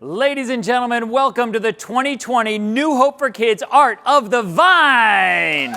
Ladies and gentlemen, welcome to the 2020 New Hope for Kids Art of the Vine.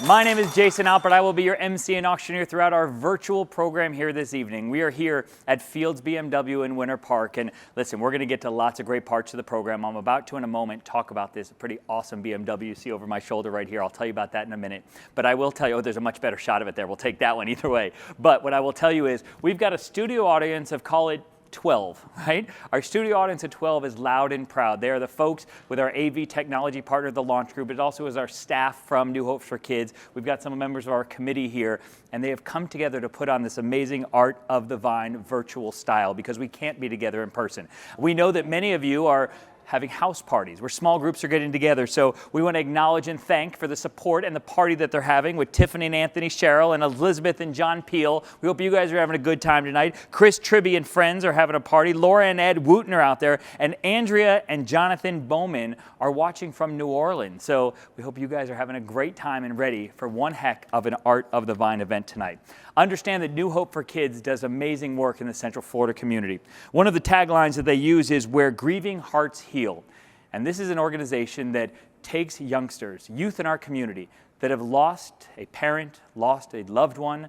My name is Jason Alpert. I will be your MC and auctioneer throughout our virtual program here this evening. We are here at Fields BMW in Winter Park, and listen, we're going to get to lots of great parts of the program. I'm about to, in a moment, talk about this pretty awesome BMW you see over my shoulder right here. I'll tell you about that in a minute. But I will tell you, oh, there's a much better shot of it there. We'll take that one either way. But what I will tell you is we've got a studio audience of, call it, 12, right? Our studio audience of 12 is loud and proud. They are the folks with our AV technology partner, the launch group. It also is our staff from New Hope for Kids. We've got some members of our committee here, and they have come together to put on this amazing Art of the Vine virtual style because we can't be together in person. We know that many of you are having house parties where small groups are getting together. So we want to acknowledge and thank for the support and the party that they're having with Tiffany and Anthony Sherrill and Elizabeth and John Peel. We hope you guys are having a good time tonight. Chris Tribby and friends are having a party. Laura and Ed Wooten are out there. And Andrea and Jonathan Bowman are watching from New Orleans. So we hope you guys are having a great time and ready for one heck of an Art of the Vine event tonight. Understand that New Hope for Kids does amazing work in the Central Florida community. One of the taglines that they use is "Where Grieving Hearts Heal." And this is an organization that takes youngsters, youth in our community that have lost a parent, lost a loved one,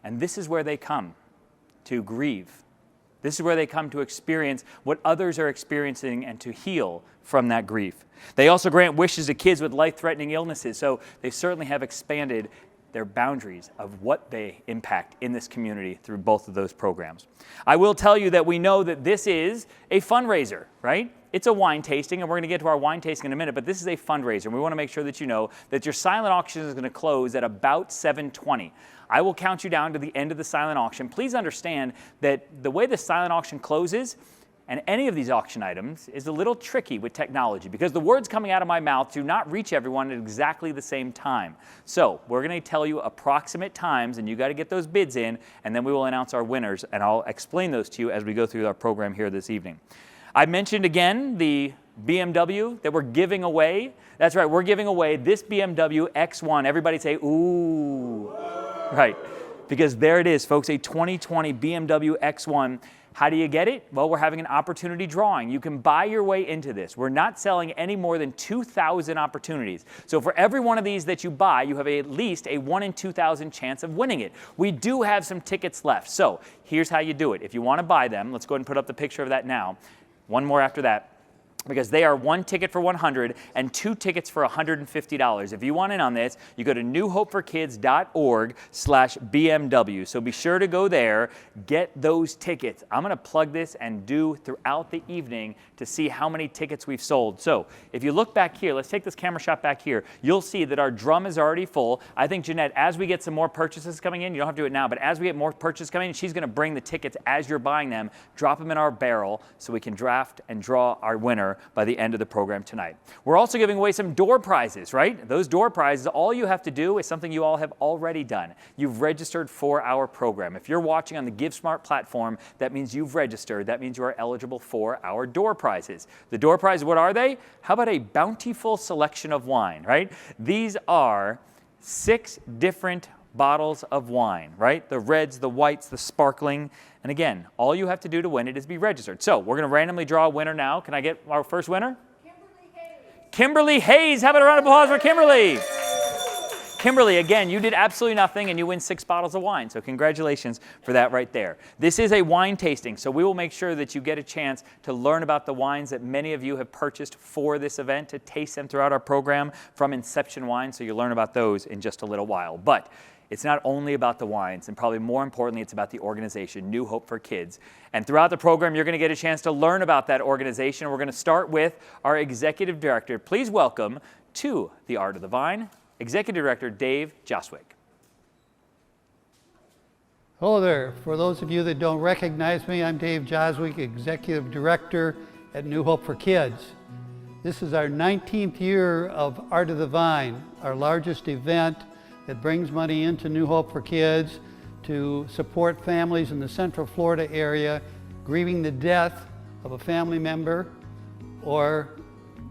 and this is where they come to grieve. This is where they come to experience what others are experiencing and to heal from that grief. They also grant wishes to kids with life-threatening illnesses, so they certainly have expanded their boundaries of what they impact in this community through both of those programs. I will tell you that we know that this is a fundraiser, right? It's a wine tasting, and we're going to get to our wine tasting in a minute, but this is a fundraiser. And we want to make sure that you know that your silent auction is going to close at about 7:20. I will count you down to the end of the silent auction. Please understand that the way the silent auction closes, and any of these auction items, is a little tricky with technology because the words coming out of my mouth do not reach everyone at exactly the same time. So we're going to tell you approximate times, and you got to get those bids in, and then we will announce our winners, and I'll explain those to you as we go through our program here this evening. I mentioned again the BMW that we're giving away. That's right, we're giving away this BMW X1. Everybody say, ooh. Right, because there it is, folks, a 2020 BMW X1. How do you get it? Well, we're having an opportunity drawing. You can buy your way into this. We're not selling any more than 2,000 opportunities. So for every one of these that you buy, you have at least a 1 in 2,000 chance of winning it. We do have some tickets left. So here's how you do it. If you want to buy them, let's go ahead and put up the picture of that now. One more after that, because they are 1 ticket for $100 and 2 tickets for $150. If you want in on this, you go to newhopeforkids.org/BMW. So be sure to go there, get those tickets. I'm going to plug this and do throughout the evening to see how many tickets we've sold. So if you look back here, let's take this camera shot back here. You'll see that our drum is already full. I think, Jeanette, as we get some more purchases coming in, you don't have to do it now, but as we get more purchases coming in, she's going to bring the tickets as you're buying them, drop them in our barrel so we can draft and draw our winner by the end of the program tonight. We're also giving away some door prizes, right? Those door prizes, all you have to do is something you all have already done. You've registered for our program. If you're watching on the GiveSmart platform, that means you've registered. That means you are eligible for our door prizes. The door prizes, what are they? How about a bountiful selection of wine, right? These are 6 different bottles of wine, right? The reds, the whites, the sparkling. And again, all you have to do to win it is be registered. So we're going to randomly draw a winner now. Can I get our first winner? Kimberly Hayes. Kimberly Hayes. How about a round of applause for Kimberly? Kimberly, again, you did absolutely nothing and you win 6 bottles of wine. So congratulations for that right there. This is a wine tasting, so we will make sure that you get a chance to learn about the wines that many of you have purchased for this event, to taste them throughout our program from Inception Wine. So you'll learn about those in just a little while. But it's not only about the wines, and probably more importantly, it's about the organization, New Hope for Kids. And throughout the program, you're going to get a chance to learn about that organization. We're going to start with our Executive Director. Please welcome to the Art of the Vine, Executive Director Dave Joswick. Hello there. For those of you that don't recognize me, I'm Dave Joswick, Executive Director at New Hope for Kids. This is our 19th year of Art of the Vine, our largest event that brings money into New Hope for Kids to support families in the Central Florida area grieving the death of a family member or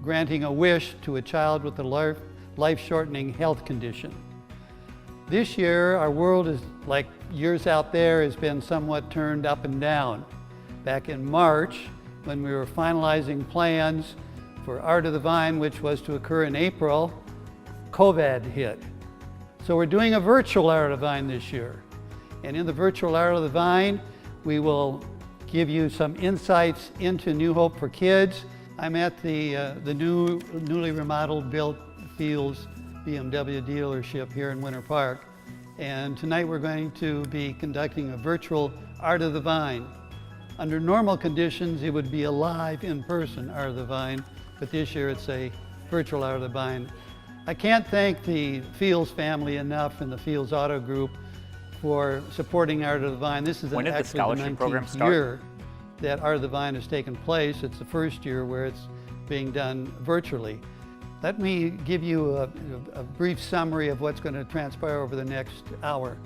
granting a wish to a child with a life-shortening health condition. This year, our world is, like years out there, has been somewhat turned up and down. Back in March, when we were finalizing plans for Art of the Vine, which was to occur in April, COVID hit. So we're doing a virtual Art of the Vine this year. And in the virtual Art of the Vine, we will give you some insights into New Hope for Kids. I'm at the newly remodeled, built Fields BMW dealership here in Winter Park. And tonight we're going to be conducting a virtual Art of the Vine. Under normal conditions, it would be a live, in-person Art of the Vine, but this year it's a virtual Art of the Vine. I can't thank the Fields family enough and the Fields Auto Group for supporting Art of the Vine. This is actually the 19th year that Art of the Vine has taken place. It's the first year where it's being done virtually. Let me give you a brief summary of what's going to transpire over the next hour.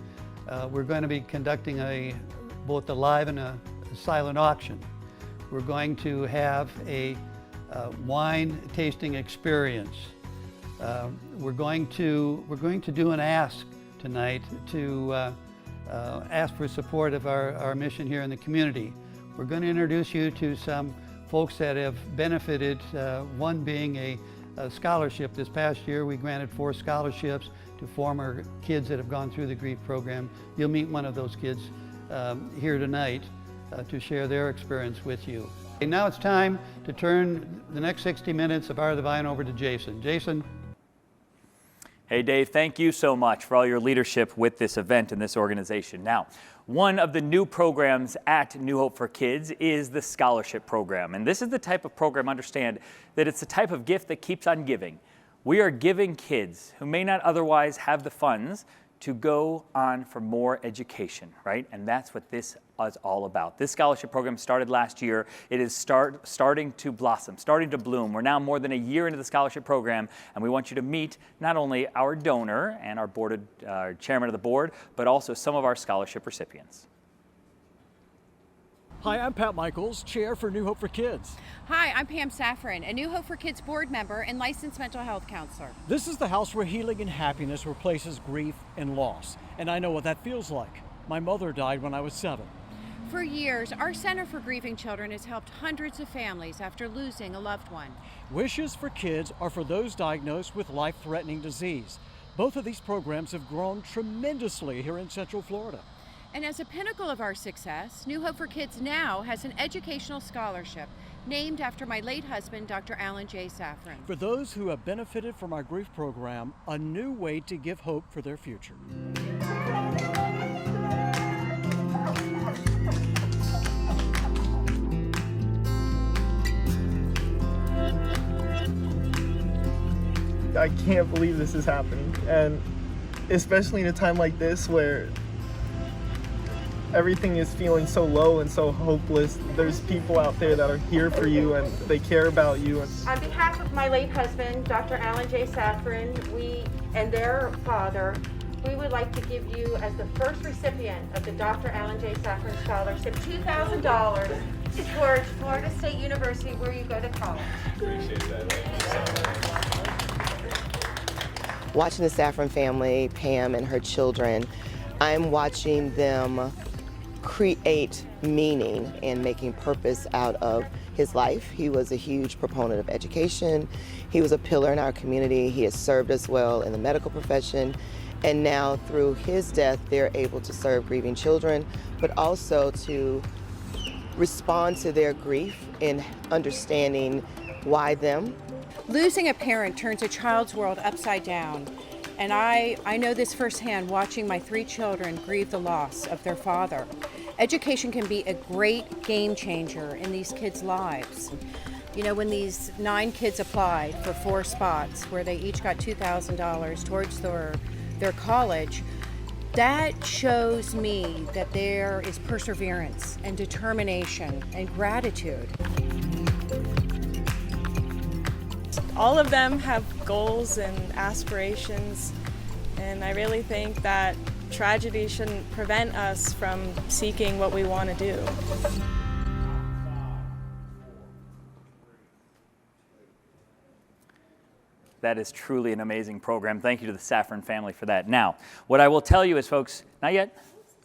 We're going to be conducting both a live and a silent auction. We're going to have a wine tasting experience. We're going to do an ask tonight to ask for support of our mission here in the community. We're going to introduce you to some folks that have benefited, one being a scholarship. This past year we granted 4 scholarships to former kids that have gone through the GRIEF program. You'll meet one of those kids here tonight to share their experience with you. And now it's time to turn the next 60 minutes of Art of the Vine over to Jason. Jason. Hey Dave, thank you so much for all your leadership with this event and this organization. Now, one of the new programs at New Hope for Kids is the scholarship program. And this is the type of program, understand, that it's the type of gift that keeps on giving. We are giving kids who may not otherwise have the funds to go on for more education, right? And that's what this is all about. This scholarship program started last year. It is starting to blossom, starting to bloom. We're now more than a year into the scholarship program, and we want you to meet not only our donor and our chairman of the board, but also some of our scholarship recipients. Hi, I'm Pat Michaels, Chair for New Hope for Kids. Hi, I'm Pam Safran, a New Hope for Kids board member and licensed mental health counselor. This is the house where healing and happiness replaces grief and loss, and I know what that feels like. My mother died when I was 7. For years, our Center for Grieving Children has helped hundreds of families after losing a loved one. Wishes for Kids are for those diagnosed with life-threatening disease. Both of these programs have grown tremendously here in Central Florida. And as a pinnacle of our success, New Hope for Kids now has an educational scholarship named after my late husband, Dr. Alan J. Safran. For those who have benefited from our grief program, a new way to give hope for their future. I can't believe this is happening, and especially in a time like this where everything is feeling so low and so hopeless. There's people out there that are here for you and they care about you. On behalf of my late husband, Dr. Alan J. Safran, and their father, we would like to give you, as the first recipient of the Dr. Alan J. Safran Scholarship, $2,000 towards Florida State University, where you go to college. Appreciate that. Watching the Safran family, Pam and her children, I'm watching them create meaning and making purpose out of his life. He was a huge proponent of education. He was a pillar in our community. He has served us well in the medical profession. And now through his death, they're able to serve grieving children, but also to respond to their grief in understanding why them. Losing a parent turns a child's world upside down. And I know this firsthand, watching my 3 children grieve the loss of their father. Education can be a great game changer in these kids' lives. You know, when these 9 kids applied for 4 spots where they each got $2,000 towards their college, that shows me that there is perseverance and determination and gratitude. All of them have goals and aspirations, and I really think that tragedy shouldn't prevent us from seeking what we want to do. That is truly an amazing program. Thank you to the Safran family for that. Now, what I will tell you is, folks, not yet.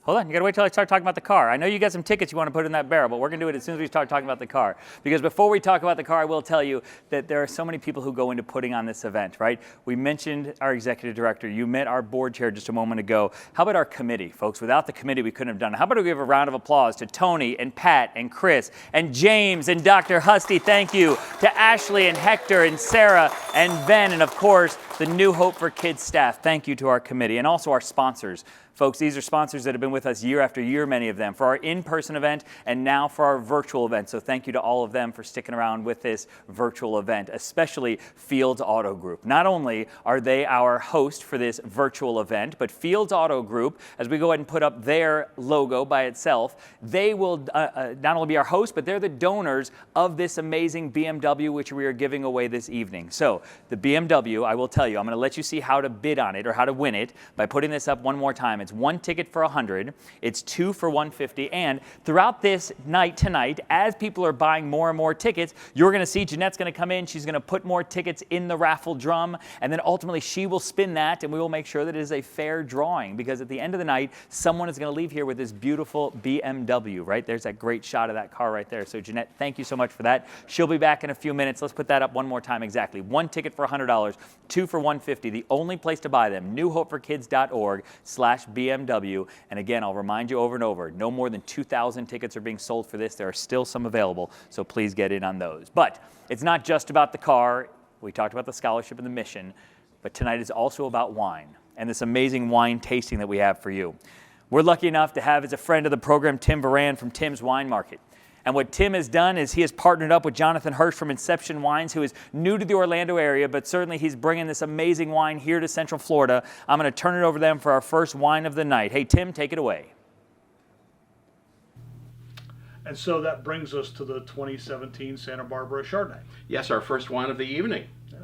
Hold on, you gotta wait till I start talking about the car. I know you got some tickets you want to put in that barrel, but we're gonna do it as soon as we start talking about the car. Because before we talk about the car, I will tell you that there are so many people who go into putting on this event, right? We mentioned our executive director. You met our board chair just a moment ago. How about our committee, folks? Without the committee, we couldn't have done it. How about we give a round of applause to Tony and Pat and Chris and James and Dr. Husty, thank you. To Ashley and Hector and Sarah and Ben, and of course, the New Hope for Kids staff. Thank you to our committee and also our sponsors. Folks, these are sponsors that have been with us year after year, many of them, for our in-person event and now for our virtual event. So thank you to all of them for sticking around with this virtual event, especially Fields Auto Group. Not only are they our host for this virtual event, but Fields Auto Group, as we go ahead and put up their logo by itself, they will not only be our host, but they're the donors of this amazing BMW, which we are giving away this evening. So the BMW, I will tell you, I'm going to let you see how to bid on it or how to win it by putting this up one more time. It's one ticket for $100, it's two for $150, and throughout this night tonight, as people are buying more and more tickets, you're going to see Jeanette's going to come in, she's going to put more tickets in the raffle drum, and then ultimately she will spin that, and we will make sure that it is a fair drawing, because at the end of the night, someone is going to leave here with this beautiful BMW, right? There's that great shot of that car right there. So Jeanette, thank you so much for that. She'll be back in a few minutes. Let's put that up one more time exactly. One ticket for $100, two for $150. The only place to buy them, newhopeforkids.org/BMW. And again, I'll remind you over and over, no more than 2,000 tickets are being sold for this. There are still some available, so please get in on those. But it's not just about the car. We talked about the scholarship and the mission, but tonight is also about wine and this amazing wine tasting that we have for you. We're lucky enough to have as a friend of the program Tim Varan from Tim's Wine Market. And what Tim has done is he has partnered up with Jonathan Hirsch from Inception Wines, who is new to the Orlando area, but certainly he's bringing this amazing wine here to Central Florida. I'm going to turn it over to them for our first wine of the night. Hey, Tim, take it away. And so that brings us to the 2017 Santa Barbara Chardonnay. Yes, our first wine of the evening. Yeah.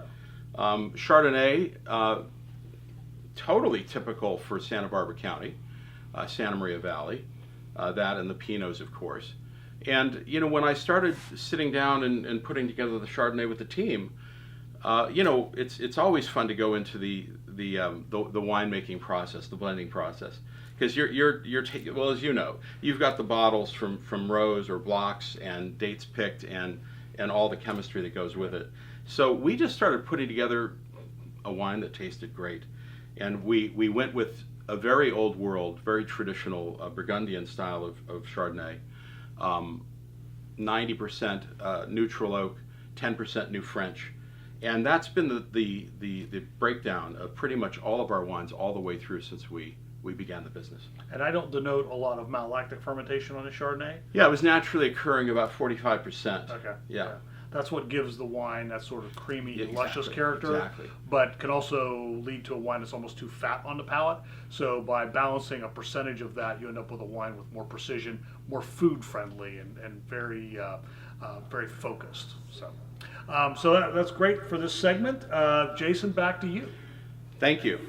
Chardonnay, totally typical for Santa Barbara County, Santa Maria Valley, that and the Pinots, of course. And, you know, when I started sitting down and putting together the Chardonnay with the team, you know, it's always fun to go into the winemaking process, the blending process, because well, as you know, you've got the bottles from rows or blocks and dates picked and all the chemistry that goes with it. So we just started putting together a wine that tasted great, and we went with a very old world, very traditional Burgundian style of Chardonnay. 90% neutral oak, 10% New French, and that's been the breakdown of pretty much all of our wines all the way through since we began the business. And I don't denote a lot of malolactic fermentation on the Chardonnay? Yeah, it was naturally occurring about 45%. Okay. Yeah. That's what gives the wine that sort of creamy, Exactly. luscious character, Exactly. But can also lead to a wine that's almost too fat on the palate. So by balancing a percentage of that, you end up with a wine with more precision, more food-friendly, and very very focused. So that's great for this segment. Jason, back to you. Thank you.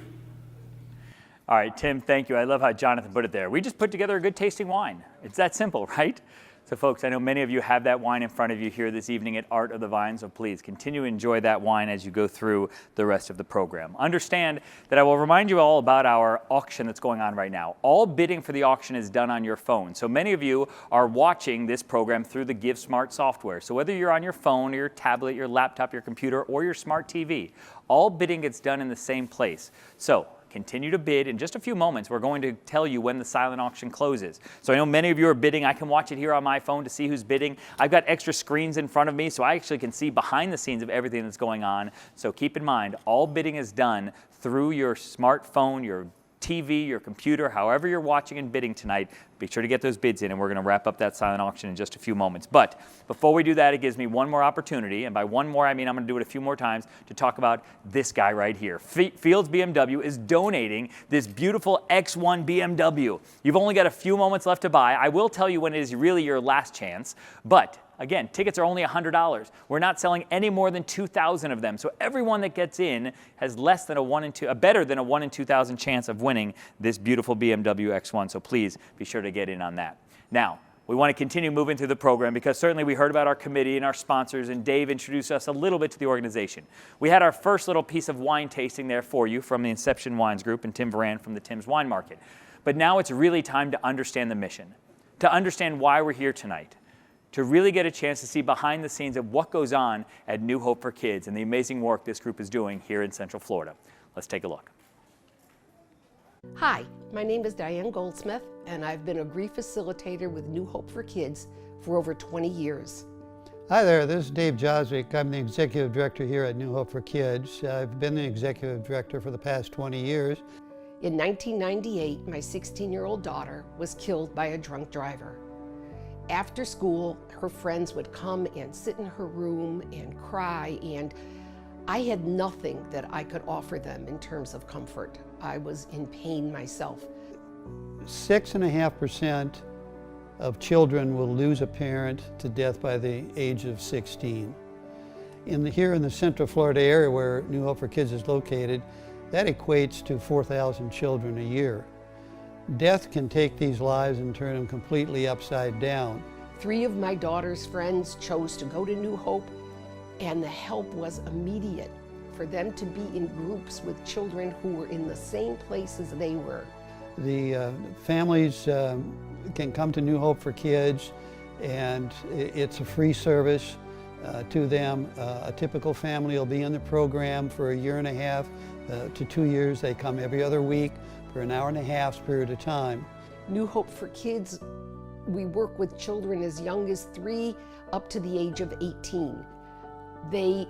All right, Tim, thank you. I love how Jonathan put it there. We just put together a good tasting wine. It's that simple, right? So folks, I know many of you have that wine in front of you here this evening at Art of the Vine, so please continue to enjoy that wine as you go through the rest of the program. Understand that I will remind you all about our auction that's going on right now. All bidding for the auction is done on your phone. So many of you are watching this program through the GiveSmart software. So whether you're on your phone or your tablet, your laptop, your computer, or your smart TV, all bidding gets done in the same place. So continue to bid. In just a few moments, we're going to tell you when the silent auction closes. So I know many of you are bidding. I can watch it here on my phone to see who's bidding. I've got extra screens in front of me, so I actually can see behind the scenes of everything that's going on. So keep in mind, all bidding is done through your smartphone, your TV, your computer, however you're watching and bidding tonight. Be sure to get those bids in, and we're going to wrap up that silent auction in just a few moments. But before we do that, it gives me one more opportunity, and by one more, I mean I'm going to do it a few more times, to talk about this guy right here. Fields BMW is donating this beautiful X1 BMW. You've only got a few moments left to buy. I will tell you when it is really your last chance, but again, tickets are only $100. We're not selling any more than 2,000 of them. So everyone that gets in has less than better than a 1 in 2,000 chance of winning this beautiful BMW X1. So please be sure to get in on that. Now, we want to continue moving through the program because certainly we heard about our committee and our sponsors, and Dave introduced us a little bit to the organization. We had our first little piece of wine tasting there for you from the Inception Wines Group and Tim Varan from the Tim's Wine Market. But now it's really time to understand the mission, to understand why we're here tonight, to really get a chance to see behind the scenes of what goes on at New Hope for Kids and the amazing work this group is doing here in Central Florida. Let's take a look. Hi, my name is Diane Goldsmith, and I've been a grief facilitator with New Hope for Kids for over 20 years. Hi there, this is Dave Joswick. I'm the Executive Director here at New Hope for Kids. I've been the Executive Director for the past 20 years. In 1998, my 16-year-old daughter was killed by a drunk driver. After school, her friends would come and sit in her room and cry, and I had nothing that I could offer them in terms of comfort. I was in pain myself. 6.5% of children will lose a parent to death by the age of 16. Here in the Central Florida area where New Hope for Kids is located, that equates to 4,000 children a year. Death can take these lives and turn them completely upside down. 3 of my daughter's friends chose to go to New Hope, and the help was immediate for them to be in groups with children who were in the same place as they were. The families can come to New Hope for Kids, and it's a free service to them. A typical family will be in the program for 1.5 years to 2 years. They come every other week for an 1.5 hour period of time. New Hope for Kids, we work with children as young as 3 up to the age of 18. They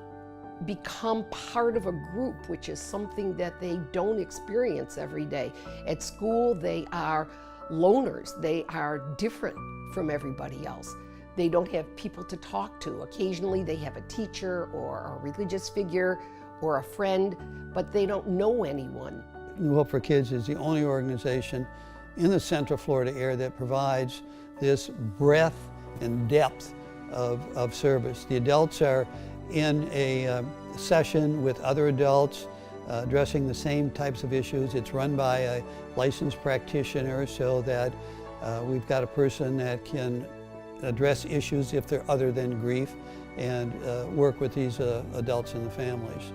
become part of a group, which is something that they don't experience every day. At school, they are loners. They are different from everybody else. They don't have people to talk to. Occasionally, they have a teacher or a religious figure or a friend, but they don't know anyone. New Hope for Kids is the only organization in the Central Florida area that provides this breadth and depth of service. The adults are in a session with other adults addressing the same types of issues. It's run by a licensed practitioner so that we've got a person that can address issues if they're other than grief and work with these adults and the families.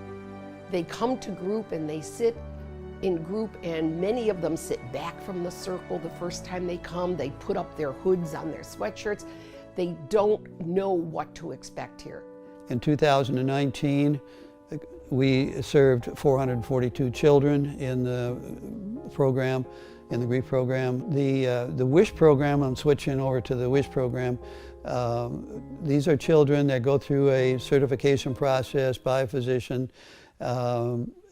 They come to group and they sit in group, and many of them sit back from the circle the first time they come. They put up their hoods on their sweatshirts. They don't know what to expect here. In 2019, we served 442 children in the program, in the grief program. The WISH program, I'm switching over to the WISH program. These are children that go through a certification process by a physician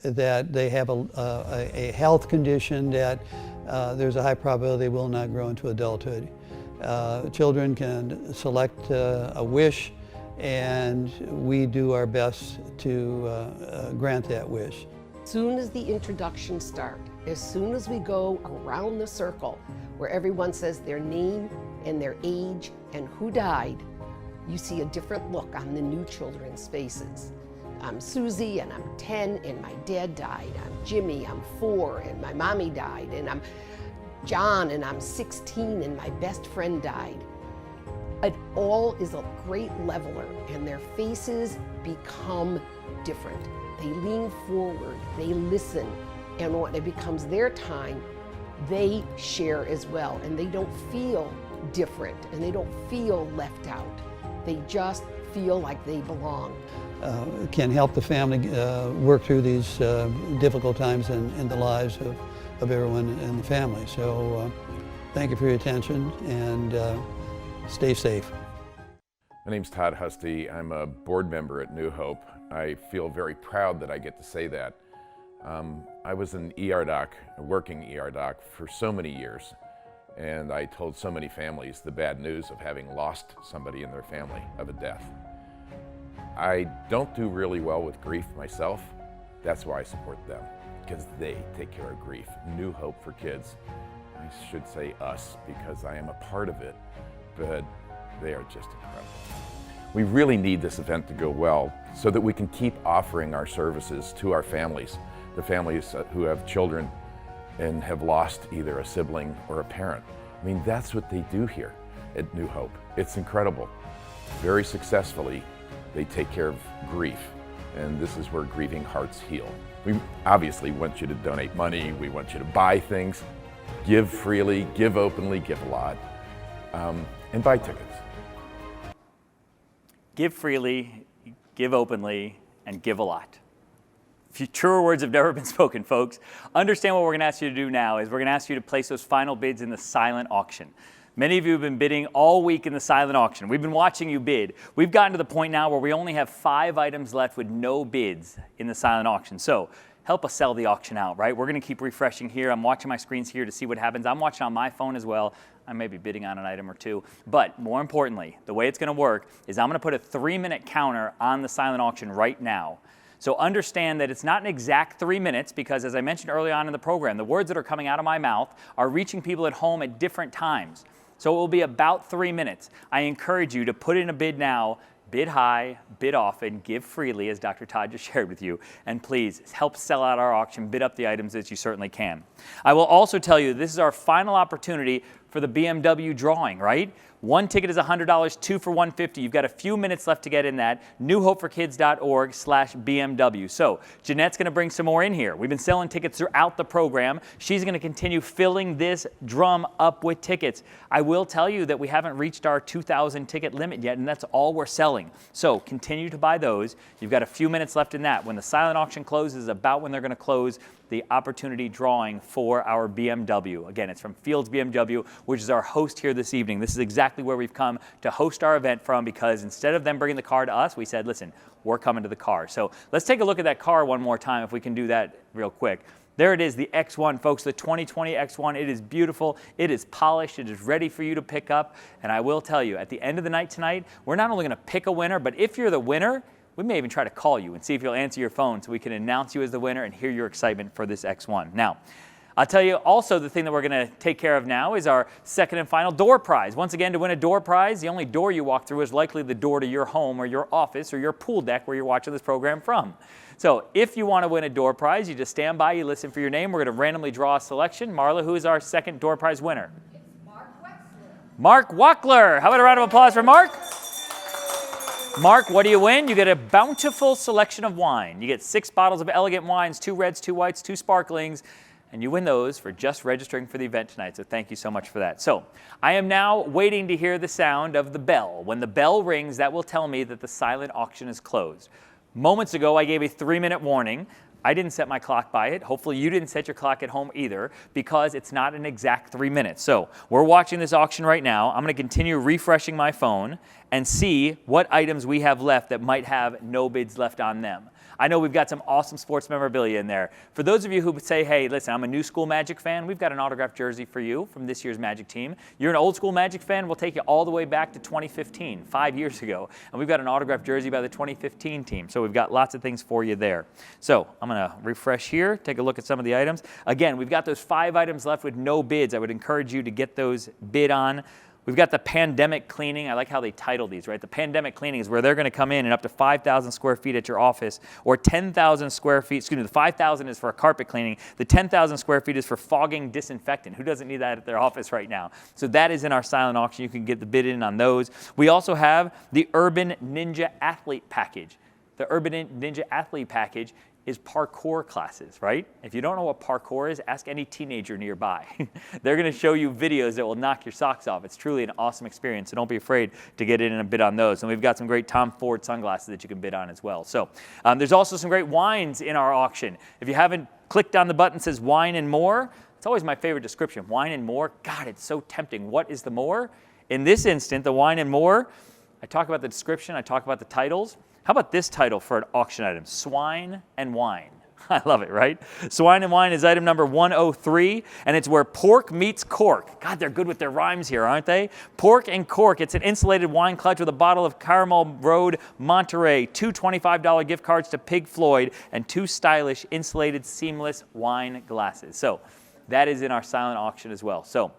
that they have a health condition that there's a high probability they will not grow into adulthood. Children can select a wish, and we do our best to grant that wish. As soon as the introductions start, as soon as we go around the circle where everyone says their name and their age and who died, you see a different look on the new children's faces. I'm Susie and I'm 10 and my dad died. I'm Jimmy, I'm 4 and my mommy died. And I'm John and I'm 16 and my best friend died. It all is a great leveler, and their faces become different. They lean forward, they listen, and when it becomes their time, they share as well, and they don't feel different, and they don't feel left out. They just feel like they belong. Can help the family work through these difficult times in the lives of everyone in the family. So thank you for your attention, and stay safe. My name's Todd Husty. I'm a board member at New Hope. I feel very proud that I get to say that. I was an ER doc, a working ER doc for so many years, and I told so many families the bad news of having lost somebody in their family of a death. I don't do really well with grief myself. That's why I support them, because they take care of grief. New Hope for Kids. I should say us, because I am a part of it, but they are just incredible. We really need this event to go well so that we can keep offering our services to our families, the families who have children and have lost either a sibling or a parent. I mean, that's what they do here at New Hope. It's incredible. Very successfully, they take care of grief, and this is where grieving hearts heal. We obviously want you to donate money, we want you to buy things, Give freely, give openly, give a lot, and buy tickets. Give freely, give openly, and give a lot. Truer words have never been spoken, folks. Understand what we're going to ask you to do now is we're going to ask you to place those final bids in the silent auction. Many of you have been bidding all week in the silent auction. We've been watching you bid. We've gotten to the point now where we only have 5 items left with no bids in the silent auction. So help us sell the auction out, right? We're going to keep refreshing here. I'm watching my screens here to see what happens. I'm watching on my phone as well. I may be bidding on an item or two. But more importantly, the way it's going to work is I'm going to put a 3-minute counter on the silent auction right now. So understand that it's not an exact 3 minutes because, as I mentioned early on in the program, the words that are coming out of my mouth are reaching people at home at different times. So it will be about 3 minutes. I encourage you to put in a bid now, bid high, bid often, give freely, as Dr. Todd just shared with you, and please help sell out our auction, bid up the items as you certainly can. I will also tell you this is our final opportunity for the BMW drawing, right? 1 ticket is $100, 2 for $150. You've got a few minutes left to get in that. newhopeforkids.org/BMW. So Jeanette's going to bring some more in here. We've been selling tickets throughout the program. She's going to continue filling this drum up with tickets. I will tell you that we haven't reached our 2,000 ticket limit yet, and that's all we're selling. So continue to buy those. You've got a few minutes left in that. When the silent auction closes, about when they're going to close the opportunity drawing for our BMW. Again, it's from Fields BMW, which is our host here this evening. This is exactly where we've come to host our event from because instead of them bringing the car to us, we said, listen, we're coming to the car. So let's take a look at that car one more time if we can do that real quick. There it is, the X1, folks, the 2020 X1. It is beautiful, it is polished, it is ready for you to pick up. And I will tell you, at the end of the night tonight, we're not only gonna pick a winner, but if you're the winner, we may even try to call you and see if you'll answer your phone so we can announce you as the winner and hear your excitement for this X1. Now, I'll tell you also the thing that we're going to take care of now is our second and final door prize. Once again, to win a door prize, the only door you walk through is likely the door to your home or your office or your pool deck where you're watching this program from. So if you want to win a door prize, you just stand by, you listen for your name. We're going to randomly draw a selection. Marla, who is our second door prize winner? It's Mark Wexler. Mark Wackler. How about a round of applause for Mark? Mark, what do you win? You get a bountiful selection of wine. You get 6 bottles of elegant wines, 2 reds, 2 whites, 2 sparklings, and you win those for just registering for the event tonight. So thank you so much for that. So I am now waiting to hear the sound of the bell. When the bell rings, that will tell me that the silent auction is closed. Moments ago, I gave a 3-minute warning. I didn't set my clock by it. Hopefully you didn't set your clock at home either because it's not an exact 3 minutes. So we're watching this auction right now. I'm going to continue refreshing my phone and see what items we have left that might have no bids left on them. I know we've got some awesome sports memorabilia in there. For those of you who would say, hey, listen, I'm a new school Magic fan, we've got an autographed jersey for you from this year's Magic team. You're an old school Magic fan, we'll take you all the way back to 2015, 5 years ago. And we've got an autographed jersey by the 2015 team. So we've got lots of things for you there. So I'm going to refresh here, take a look at some of the items. Again, we've got those 5 items left with no bids. I would encourage you to get those bid on. We've got the pandemic cleaning. I like how they title these, right? The pandemic cleaning is where they're going to come in and up to 5,000 square feet at your office or 10,000 square feet. Excuse me, the 5,000 is for a carpet cleaning. The 10,000 square feet is for fogging disinfectant. Who doesn't need that at their office right now? So that is in our silent auction. You can get the bid in on those. We also have the Urban Ninja Athlete Package. The Urban Ninja Athlete Package is parkour classes, right? If you don't know what parkour is, ask any teenager nearby. They're going to show you videos that will knock your socks off. It's truly an awesome experience, so don't be afraid to get in and bid on those. And we've got some great Tom Ford sunglasses that you can bid on as well. So there's also some great wines in our auction. If you haven't clicked on the button that says wine and more, it's always my favorite description, wine and more. God, it's so tempting. What is the more? In this instant, the wine and more, I talk about the description, I talk about the titles. How about this title for an auction item? Swine and Wine. I love it, right? Swine and Wine is item number 103, and it's where pork meets cork. God, they're good with their rhymes here, aren't they? Pork and cork. It's an insulated wine clutch with a bottle of Caramel Road Monterey, 2 $25 gift cards to Pig Floyd, and 2 stylish insulated seamless wine glasses. So that is in our silent auction as well. So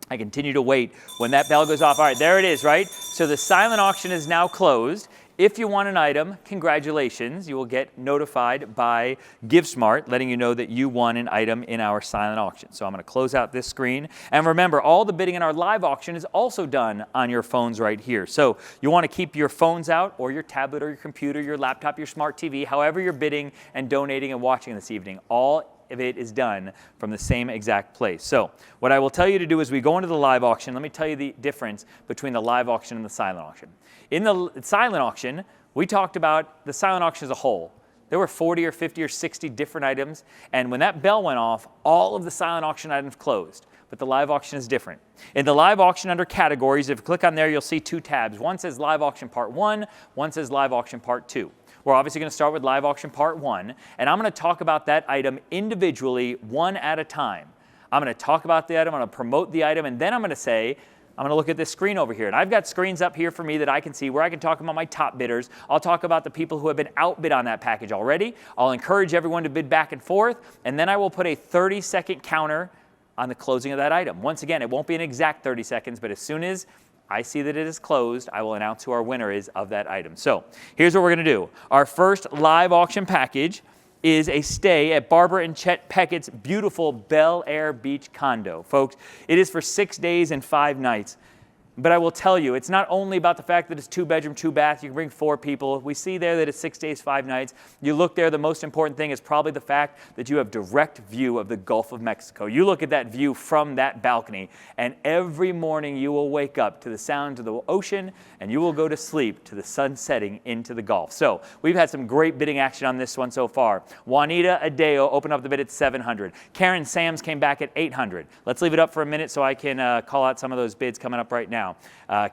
I continue to wait when that bell goes off. All right, there it is, right? So the silent auction is now closed. If you won an item, congratulations. You will get notified by GiveSmart letting you know that you won an item in our silent auction. So I'm going to close out this screen. And remember, all the bidding in our live auction is also done on your phones right here. So you want to keep your phones out or your tablet or your computer, your laptop, your smart TV, however you're bidding and donating and watching this evening. All of it is done from the same exact place. So what I will tell you to do is we go into the live auction. Let me tell you the difference between the live auction and the silent auction. In the silent auction, we talked about the silent auction as a whole. There were 40 or 50 or 60 different items, and when that bell went off, all of the silent auction items closed. But the live auction is different. In the live auction under categories, if you click on there, you'll see two tabs. One says Live Auction Part 1, one says Live Auction Part 2. We're obviously going to start with Live Auction Part 1, and I'm going to talk about that item individually, one at a time. I'm going to talk about the item, I'm going to promote the item, and then I'm going to say, I'm going to look at this screen over here. And I've got screens up here for me that I can see where I can talk about my top bidders. I'll talk about the people who have been outbid on that package already. I'll encourage everyone to bid back and forth, and then I will put a 30-second counter on the closing of that item. Once again, it won't be an exact 30 seconds, but as soon as I see that it is closed, I will announce who our winner is of that item. So here's what we're going to do. Our first live auction package is a stay at Barbara and Chet Peckett's beautiful BELLAIRE Beach condo. Folks, it is for 6 days and 5 nights. But I will tell you, it's not only about the fact that it's 2-bedroom, 2-bath, you can bring 4 people. We see there that it's 6 days, 5 nights. You look there, the most important thing is probably the fact that you have direct view of the Gulf of Mexico. You look at that view from that balcony, and every morning you will wake up to the sound of the ocean, and you will go to sleep to the sun setting into the Gulf. So we've had some great bidding action on this one so far. Juanita Adeo opened up the bid at $700. Karen Sams came back at $800. Let's leave it up for a minute so I can call out some of those bids coming up right now.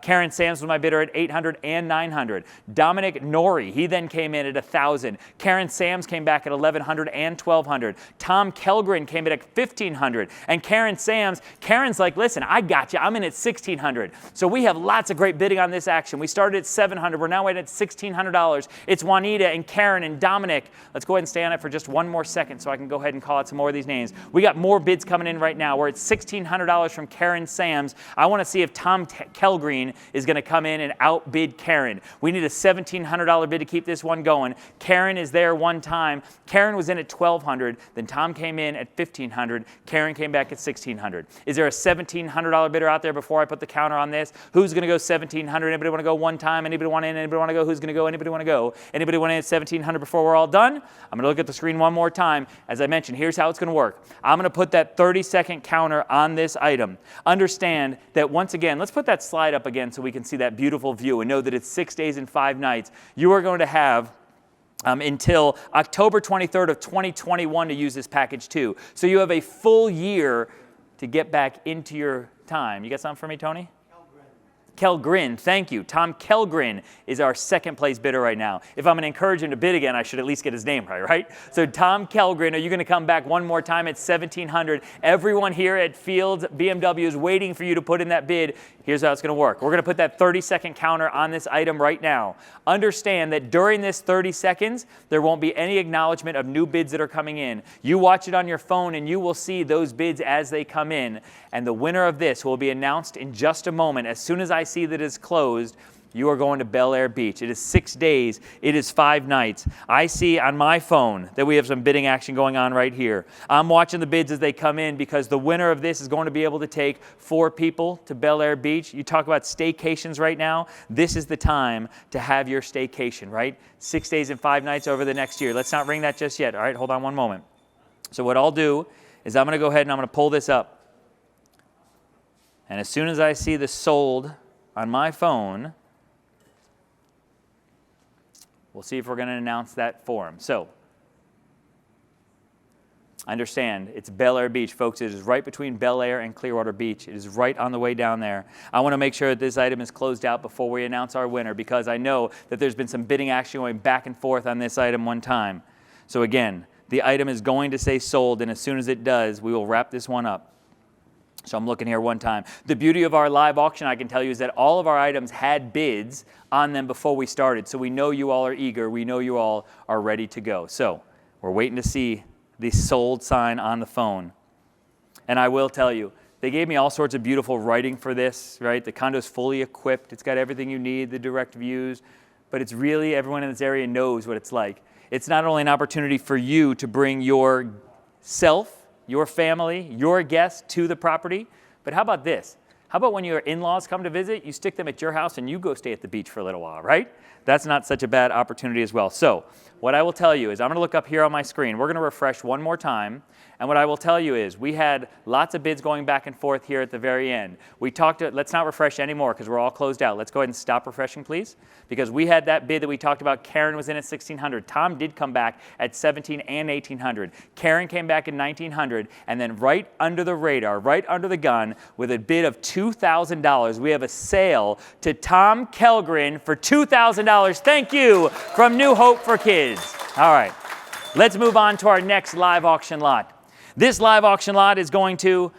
Karen Sams was my bidder at $800 and $900. Dominic Norrie, he then came in at $1,000. Karen Sams came back at $1,100 and $1,200. Tom Kellgren came in at $1,500. And Karen Sams, Karen's like, listen, I got you. I'm in at $1,600. So we have lots of great bidding on this action. We started at $700. We're now at $1,600. It's Juanita and Karen and Dominic. Let's go ahead and stay on it for just one more second so I can go ahead and call out some more of these names. We got more bids coming in right now. We're at $1,600 from Karen Sams. I want to see if Tom Kellgreen is going to come in and outbid Karen. We need a $1,700 bid to keep this one going. Karen is there one time. Karen was in at $1,200. Then Tom came in at $1,500. Karen came back at $1,600. Is there a $1,700 bidder out there before I put the counter on this? Who's going to go $1,700? Anybody want to go one time? Anybody want in? Anybody want to go? Who's going to go? Anybody want to go? Anybody want in at $1,700 before we're all done? I'm going to look at the screen one more time. As I mentioned, here's how it's going to work. I'm going to put that 30-second counter on this item. Understand that once again, let's put that slide up again so we can see that beautiful view and know that it's 6 days and 5 nights. You are going to have until October 23rd of 2021 to use this package too. So you have a full year to get back into your time. You got something for me, Tony? Kellgren, thank you. Tom Kellgren is our second place bidder right now. If I'm going to encourage him to bid again, I should at least get his name right? So Tom Kellgren, are you going to come back one more time at $1,700? Everyone here at Fields BMW is waiting for you to put in that bid. Here's how it's going to work. We're going to put that 30-second counter on this item right now. Understand that during this 30 seconds, there won't be any acknowledgement of new bids that are coming in. You watch it on your phone and you will see those bids as they come in. And the winner of this will be announced in just a moment. As soon as I see that it's closed, you are going to BELLAIRE Beach. It is 6 days. It is 5 nights. I see on my phone that we have some bidding action going on right here. I'm watching the bids as they come in because the winner of this is going to be able to take 4 people to BELLAIRE Beach. You talk about staycations right now. This is the time to have your staycation, right? 6 days and 5 nights over the next year. Let's not ring that just yet. All right, hold on one moment. So what I'll do is I'm going to go ahead and I'm going to pull this up. And as soon as I see the sold on my phone, we'll see if we're going to announce that for him. So, understand, it's BELLAIRE Beach, folks. It is right between BELLAIRE and Clearwater Beach. It is right on the way down there. I want to make sure that this item is closed out before we announce our winner because I know that there's been some bidding action going back and forth on this item one time. So again, the item is going to say sold, and as soon as it does, we will wrap this one up. So I'm looking here one time. The beauty of our live auction, I can tell you, is that all of our items had bids on them before we started. So we know you all are eager. We know you all are ready to go. So we're waiting to see the sold sign on the phone. And I will tell you, they gave me all sorts of beautiful writing for this, right? The condo's fully equipped. It's got everything you need, the direct views. But it's really, everyone in this area knows what it's like. It's not only an opportunity for you to bring yourself, your family, your guests to the property, but how about this? How about when your in-laws come to visit, you stick them at your house and you go stay at the beach for a little while, right? That's not such a bad opportunity as well. So what I will tell you is I'm going to look up here on my screen. We're going to refresh one more time. And what I will tell you is we had lots of bids going back and forth here at the very end. We talked to, let's not refresh anymore because we're all closed out. Let's go ahead and stop refreshing, please. Because we had that bid that we talked about. Karen was in at $1,600. Tom did come back at $1,700 and $1,800. Karen came back at $1,900. And then right under the radar, right under the gun, with a bid of $2,000, we have a sale to Tom Kellgren for $2,000. Thank you from New Hope for Kids. All right, let's move on to our next live auction lot. This live auction lot is going to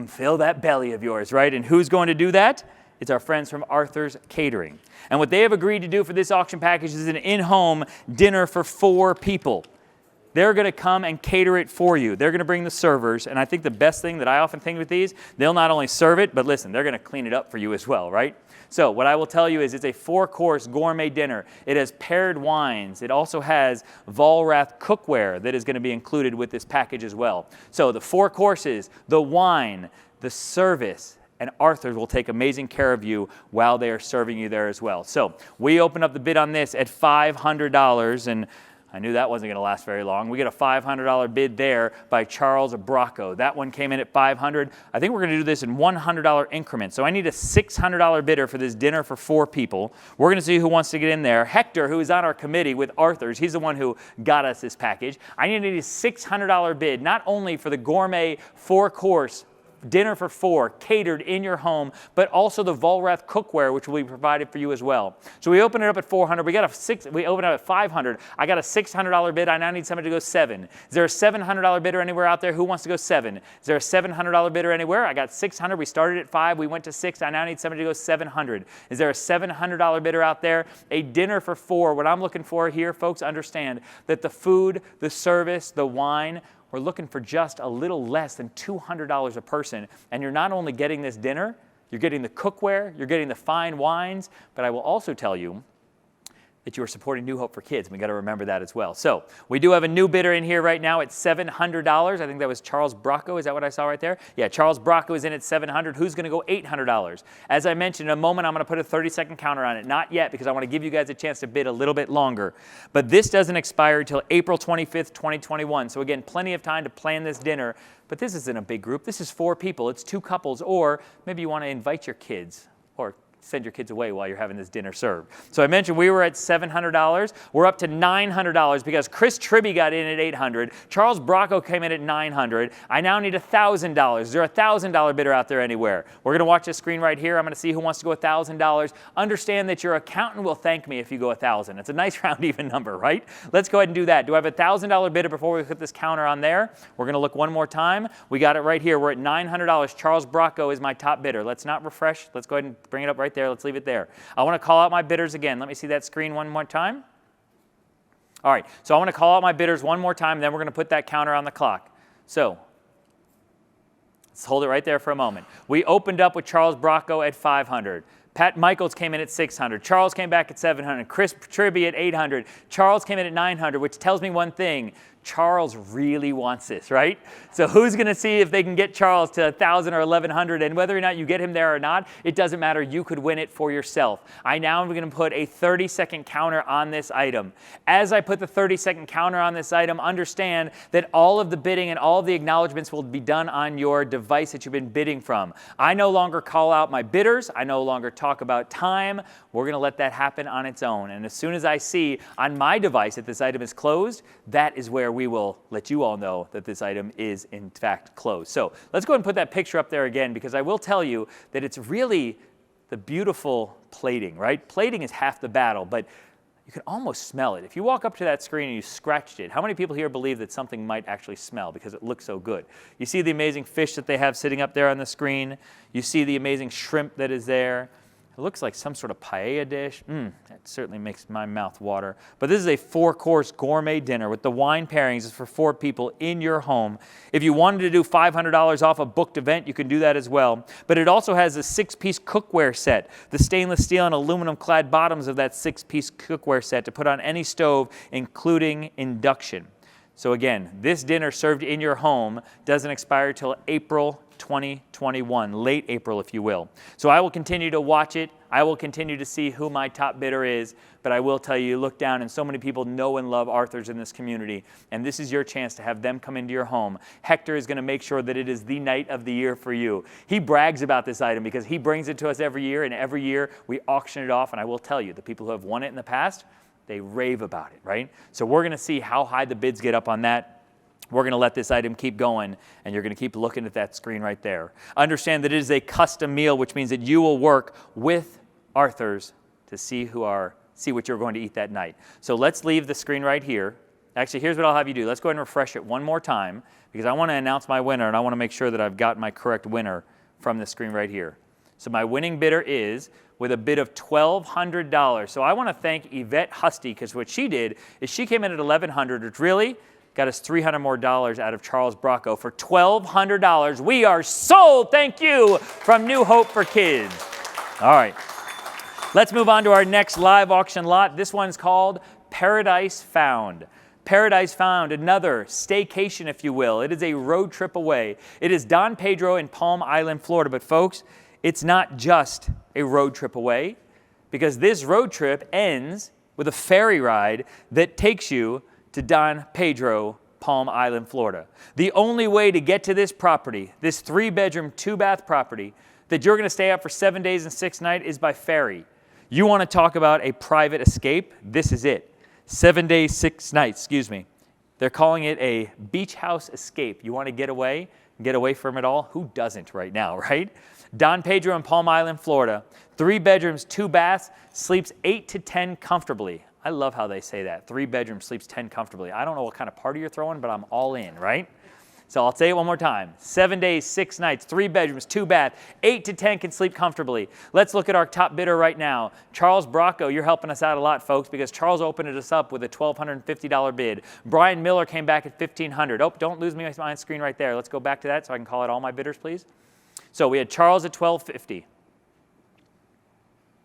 fill that belly of yours, right? And who's going to do that? It's our friends from Arthur's Catering. And what they have agreed to do for this auction package is an in-home dinner for 4 people. They're going to come and cater it for you. They're going to bring the servers. And I think the best thing that I often think with these, they'll not only serve it, but listen, they're going to clean it up for you as well, right? So what I will tell you is it's a 4-course gourmet dinner. It has paired wines. It also has VOLLRATH cookware that is going to be included with this package as well. So the 4 courses, the wine, the service, and Arthur will take amazing care of you while they are serving you there as well. So we open up the bid on this at $500, and I knew that wasn't going to last very long. We get a $500 bid there by Charles Bracco. That one came in at $500. I think we're going to do this in $100 increments. So I need a $600 bidder for this dinner for 4 people. We're going to see who wants to get in there. Hector, who is on our committee with Arthur's, he's the one who got us this package. I need a $600 bid, not only for the gourmet 4-course dinner for 4 catered in your home, but also the VOLLRATH cookware, which will be provided for you as well. So we open it up at $400. We open it up at $500. I got a $600 bid. I now need somebody to go $700. Is there a $700 bidder anywhere out there? Who wants to go $700? Is there a $700 bidder anywhere? I got $600. We started at $500. We went to $600. I now need somebody to go $700. Is there a $700 bidder out there? A dinner for 4. What I'm looking for here, folks, understand that the food, the service, the wine, we're looking for just a little less than $200 a person. And you're not only getting this dinner, you're getting the cookware, you're getting the fine wines, but I will also tell you that you are supporting New Hope for Kids. We got to remember that as well. So we do have a new bidder in here right now at $700. I think that was Charles Bracco. Is that what I saw right there? Yeah, Charles Bracco is in at $700. Who's going to go $800? As I mentioned, in a moment, I'm going to put a 30-second counter on it. Not yet, because I want to give you guys a chance to bid a little bit longer. But this doesn't expire until April 25th, 2021. So again, plenty of time to plan this dinner. But this isn't a big group. This is 4 people. It's 2 couples. Or maybe you want to invite your kids or send your kids away while you're having this dinner served. So I mentioned we were at $700. We're up to $900 because Chris Tribby got in at $800. Charles Bracco came in at $900. I now need $1,000. Is there a $1,000 bidder out there anywhere? We're going to watch the screen right here. I'm going to see who wants to go $1,000. Understand that your accountant will thank me if you go $1,000. It's a nice round even number, right? Let's go ahead and do that. Do I have a $1,000 bidder before we put this counter on there? We're going to look one more time. We got it right here. We're at $900. Charles Bracco is my top bidder. Let's not refresh. Let's go ahead and bring it up right there. Let's leave it there. I want to call out my bidders again. Let me see that screen one more time. All right, so I want to call out my bidders one more time, then we're going to put that counter on the clock. So let's hold it right there for a moment. We opened up with Charles Bracco at $500. Pat Michaels came in at $600. Charles came back at $700. Chris Tribby at $800. Charles came in at $900, which tells me one thing. Charles really wants this, right? So who's going to see if they can get Charles to $1,000 or $1,100? And whether or not you get him there or not, it doesn't matter. You could win it for yourself. I now am going to put a 30-second counter on this item. As I put the 30-second counter on this item, understand that all of the bidding and all of the acknowledgments will be done on your device that you've been bidding from. I no longer call out my bidders. I no longer talk about time. We're going to let that happen on its own. And as soon as I see on my device that this item is closed, that is where we will let you all know that this item is in fact closed. So let's go ahead and put that picture up there again, because I will tell you that it's really the beautiful plating, right? Plating is half the battle, but you can almost smell it. If you walk up to that screen and you scratched it, how many people here believe that something might actually smell because it looks so good? You see the amazing fish that they have sitting up there on the screen. You see the amazing shrimp that is there. It looks like some sort of paella dish. That certainly makes my mouth water. But this is a 4-course gourmet dinner with the wine pairings. It's for 4 people in your home. If you wanted to do $500 off a booked event, you can do that as well. But it also has a 6-piece cookware set, the stainless steel and aluminum clad bottoms of that 6-piece cookware set to put on any stove, including induction. So again, this dinner served in your home doesn't expire till April 2021, late April if you will. So I will continue to watch it. I will continue to see who my top bidder is, but I will tell you, look down and so many people know and love Arthur's in this community, and this is your chance to have them come into your home. Hector is going to make sure that it is the night of the year for you. He brags about this item because he brings it to us every year, and every year we auction it off, and I will tell you, the people who have won it in the past, they rave about it, right? So we're going to see how high the bids get up on that. We're going to let this item keep going, and you're going to keep looking at that screen right there. Understand that it is a custom meal, which means that you will work with Arthur's to see what you're going to eat that night. So let's leave the screen right here. Actually, here's what I'll have you do. Let's go ahead and refresh it one more time because I want to announce my winner, and I want to make sure that I've got my correct winner from the screen right here. So my winning bidder is with a bid of $1,200. So I want to thank Yvette Husty because what she did is she came in at $1,100, which really got us $300 more out of Charles Bracco for $1,200. We are sold. Thank you from New Hope for Kids. All right. Let's move on to our next live auction lot. This one's called Paradise Found. Paradise Found, another staycation, if you will. It is a road trip away. It is Don Pedro in Palm Island, Florida. But folks, it's not just a road trip away because this road trip ends with a ferry ride that takes you to Don Pedro, Palm Island, Florida. The only way to get to this property, this 3-bedroom, 2-bath property that you're going to stay at for 7 days and 6 nights is by ferry. You want to talk about a private escape? This is it. 7 days, 6 nights, excuse me. They're calling it a beach house escape. You want to get away from it all? Who doesn't right now, right? Don Pedro in Palm Island, Florida. 3 bedrooms, 2 baths, sleeps 8 to 10 comfortably. I love how they say that. 3 bedrooms, sleeps 10 comfortably. I don't know what kind of party you're throwing, but I'm all in, right? So I'll say it one more time. 7 days, 6 nights, 3 bedrooms, 2 baths, 8 to 10 can sleep comfortably. Let's look at our top bidder right now. Charles Bracco, you're helping us out a lot, folks, because Charles opened us up with a $1,250 bid. Brian Miller came back at $1,500. Oh, don't lose me on my screen right there. Let's go back to that so I can call out all my bidders, please. So we had Charles at $1,250.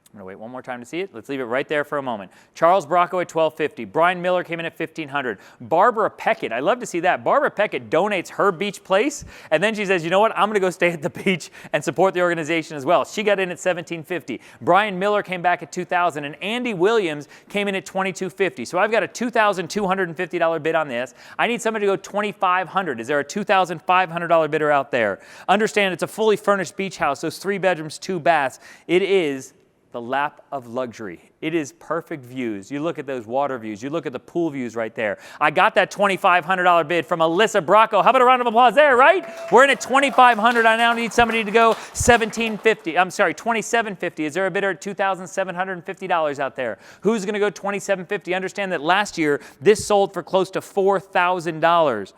I'm going to wait one more time to see it. Let's leave it right there for a moment. Charles Bracco at $1,250. Brian Miller came in at $1,500. Barbara Peckett, I love to see that. Barbara Peckett donates her beach place, and then she says, you know what, I'm going to go stay at the beach and support the organization as well. She got in at $1,750. Brian Miller came back at $2,000, and Andy Williams came in at $2,250. So I've got a $2,250 bid on this. I need somebody to go $2,500. Is there a $2,500 bidder out there? Understand it's a fully furnished beach house, those 3 bedrooms, 2 baths. It is the lap of luxury. It is perfect views. You look at those water views. You look at the pool views right there. I got that $2,500 bid from Alyssa Bracco. How about a round of applause there, right? We're in at $2,500. I now need somebody to go $2,750. Is there a bidder at $2,750 out there? Who's going to go $2,750? Understand that last year, this sold for close to $4,000.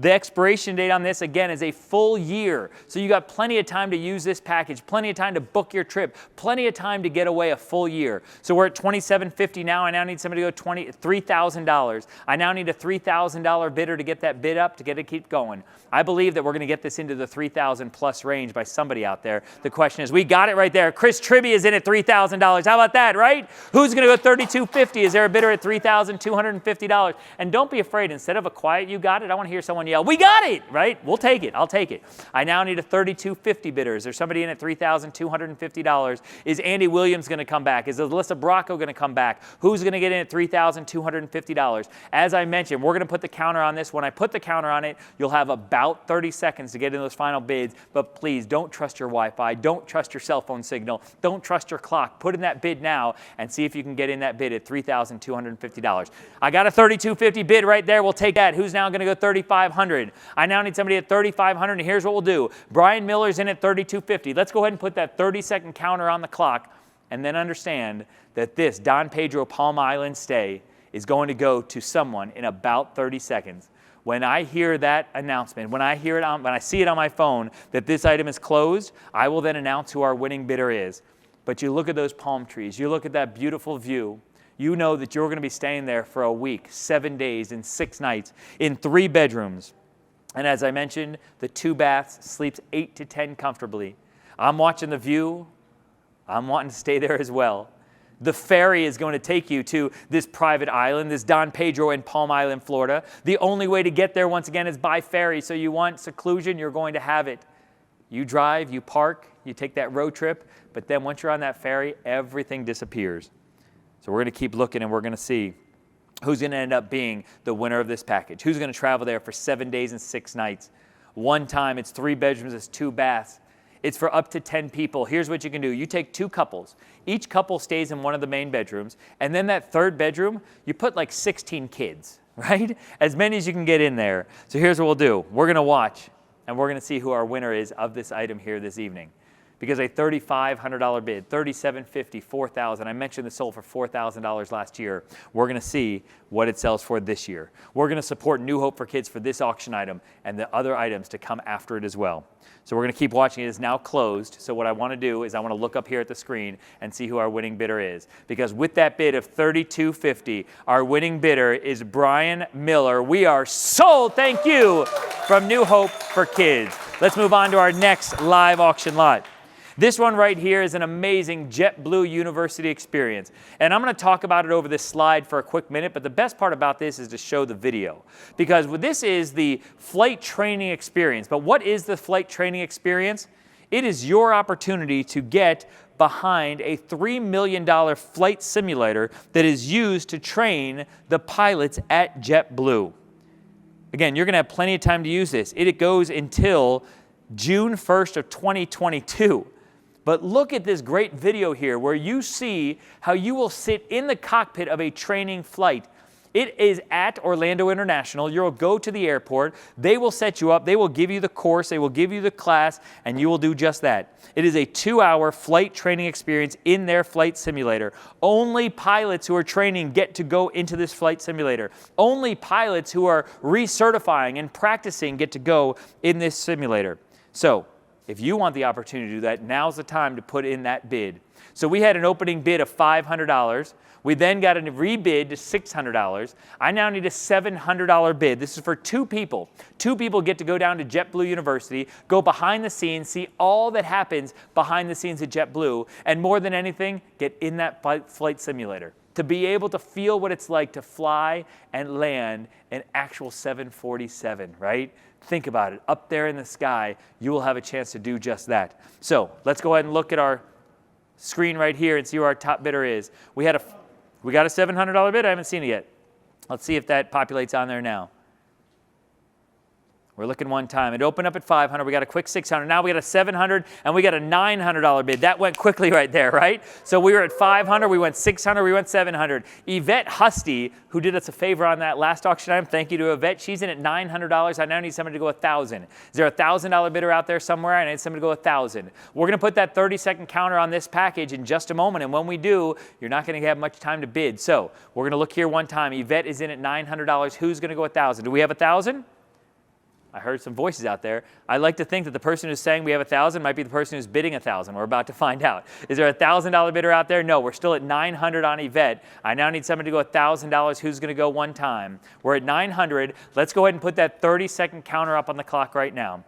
The expiration date on this, again, is a full year. So you got plenty of time to use this package, plenty of time to book your trip, plenty of time to get away a full year. So we're at $2,750 now. I now need somebody to go $3,000. I now need a $3,000 bidder to get that bid up, to get it keep going. I believe that we're going to get this into the 3,000 plus range by somebody out there. The question is, we got it right there. Chris Tribby is in at $3,000. How about that, right? Who's going to go $3,250? Is there a bidder at $3,250? And don't be afraid. Instead of a quiet, you got it, I want to hear someone yell, we got it, right? We'll take it. I'll take it. I now need a $3,250 bidder. Is there somebody in at $3,250? Is Andy Williams going to come back? Is Alyssa Bracco going to come back? Who's going to get in at $3,250? As I mentioned, we're going to put the counter on this. When I put the counter on it, you'll have about 30 seconds to get in those final bids, but please don't trust your Wi-Fi. Don't trust your cell phone signal. Don't trust your clock. Put in that bid now and see if you can get in that bid at $3,250. I got a $3,250 bid right there. We'll take that. Who's now going to go $3,500? I now need somebody at $3,500, and here's what we'll do. Brian Miller's in at $3,250. Let's go ahead and put that 30-second counter on the clock, and then understand that this Don Pedro Palm Island stay is going to go to someone in about 30 seconds. When I hear that announcement, when I see it on my phone that this item is closed, I will then announce who our winning bidder is. But you look at those palm trees, you look at that beautiful view, you know that you're going to be staying there for a week, 7 days and 6 nights in 3 bedrooms. And as I mentioned, the 2 baths, sleeps 8 to 10 comfortably. I'm watching the view. I'm wanting to stay there as well. The ferry is going to take you to this private island, this Don Pedro in Palm Island, Florida. The only way to get there, once again, is by ferry. So you want seclusion, you're going to have it. You drive, you park, you take that road trip, but then once you're on that ferry, everything disappears. So we're going to keep looking, and we're going to see who's going to end up being the winner of this package. Who's going to travel there for 7 days and 6 nights. One time, it's 3 bedrooms, it's 2 baths. It's for up to 10 people. Here's what you can do. You take 2 couples. Each couple stays in one of the main bedrooms. And then that 3rd bedroom, you put like 16 kids, right? As many as you can get in there. So here's what we'll do. We're going to watch, and we're going to see who our winner is of this item here this evening. Because a $3,500 bid, $3,750, $4,000. I mentioned this sold for $4,000 last year. We're going to see what it sells for this year. We're going to support New Hope for Kids for this auction item and the other items to come after it as well. So we're going to keep watching. It is now closed. So what I want to do is I want to look up here at the screen and see who our winning bidder is. Because with that bid of $3,250, our winning bidder is Brian Miller. We are sold. Thank you from New Hope for Kids. Let's move on to our next live auction lot. This one right here is an amazing JetBlue University experience. And I'm going to talk about it over this slide for a quick minute, but the best part about this is to show the video. Because this is the flight training experience. But what is the flight training experience? It is your opportunity to get behind a $3 million flight simulator that is used to train the pilots at JetBlue. Again, you're going to have plenty of time to use this. It goes until June 1st of 2022. But look at this great video here where you see how you will sit in the cockpit of a training flight. It is at Orlando International. You'll go to the airport. They will set you up. They will give you the course. They will give you the class, and you will do just that. It is a 2-hour flight training experience in their flight simulator. Only pilots who are training get to go into this flight simulator. Only pilots who are recertifying and practicing get to go in this simulator. So, if you want the opportunity to do that, now's the time to put in that bid. So we had an opening bid of $500. We then got a rebid to $600. I now need a $700 bid. This is for 2 people. 2 people get to go down to JetBlue University, go behind the scenes, see all that happens behind the scenes at JetBlue, and more than anything, get in that flight simulator. To be able to feel what it's like to fly and land an actual 747, right? Think about it. Up there in the sky, you will have a chance to do just that. So let's go ahead and look at our screen right here and see who our top bidder is. We got a $700 bid. I haven't seen it yet. Let's see if that populates on there now. We're looking one time. It opened up at $500. We got a quick $600. Now we got a $700 and we got a $900 bid. That went quickly right there, right? So we were at $500. We went $600. We went $700. Yvette Husty, who did us a favor on that last auction item, thank you to Yvette. She's in at $900. I now need somebody to go $1,000. Is there a $1,000 bidder out there somewhere? I need somebody to go $1,000. We're going to put that 30-second counter on this package in just a moment. And when we do, you're not going to have much time to bid. So we're going to look here one time. Yvette is in at $900. Who's going to go $1,000? Do we have $1,000? I heard some voices out there. I like to think that the person who's saying we have $1,000 might be the person who's bidding $1,000. We're about to find out. Is there a $1,000 bidder out there? No, we're still at $900 on Yvette. I now need somebody to go $1,000. Who's going to go one time? We're at $900. Let's go ahead and put that 30-second counter up on the clock right now.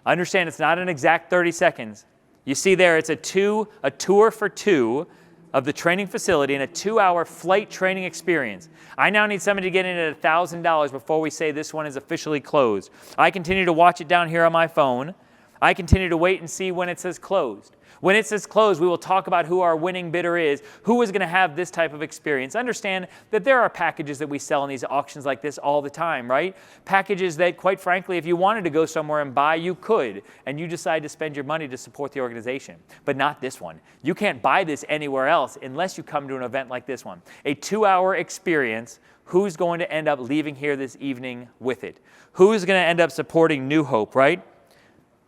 Understand it's not an exact 30 seconds. You see there, it's a tour for 2 of the training facility and a 2-hour flight training experience. I now need somebody to get in at $1,000 before we say this one is officially closed. I continue to watch it down here on my phone. I continue to wait and see when it says closed. When it says closed, we will talk about who our winning bidder is, who is going to have this type of experience. Understand that there are packages that we sell in these auctions like this all the time, right? Packages that, quite frankly, if you wanted to go somewhere and buy, you could, and you decide to spend your money to support the organization. But not this one. You can't buy this anywhere else unless you come to an event like this one. A 2-hour experience. Who's going to end up leaving here this evening with it? Who's going to end up supporting New Hope, right?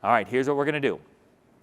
All right, here's what we're going to do.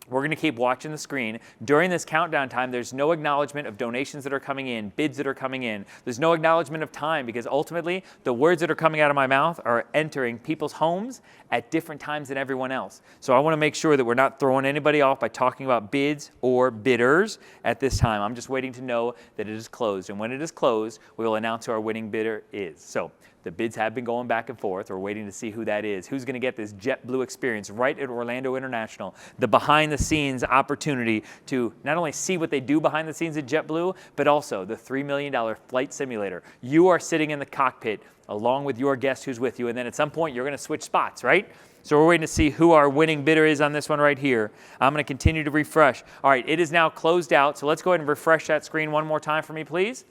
We're going to keep watching the screen. During this countdown time, there's no acknowledgement of donations that are coming in, bids that are coming in. There's no acknowledgement of time because ultimately the words that are coming out of my mouth are entering people's homes at different times than everyone else. So I want to make sure that we're not throwing anybody off by talking about bids or bidders at this time. I'm just waiting to know that it is closed. And when it is closed, we will announce who our winning bidder is. So the bids have been going back and forth. We're waiting to see who that is. Who's going to get this JetBlue experience right at Orlando International, the behind the behind-the-scenes opportunity to not only see what they do behind the scenes at JetBlue, but also the $3 million flight simulator. You are sitting in the cockpit along with your guest who's with you, and then at some point you're going to switch spots, right? So we're waiting to see who our winning bidder is on this one right here. I'm going to continue to refresh. All right, it is now closed out, so let's go ahead and refresh that screen one more time for me, please.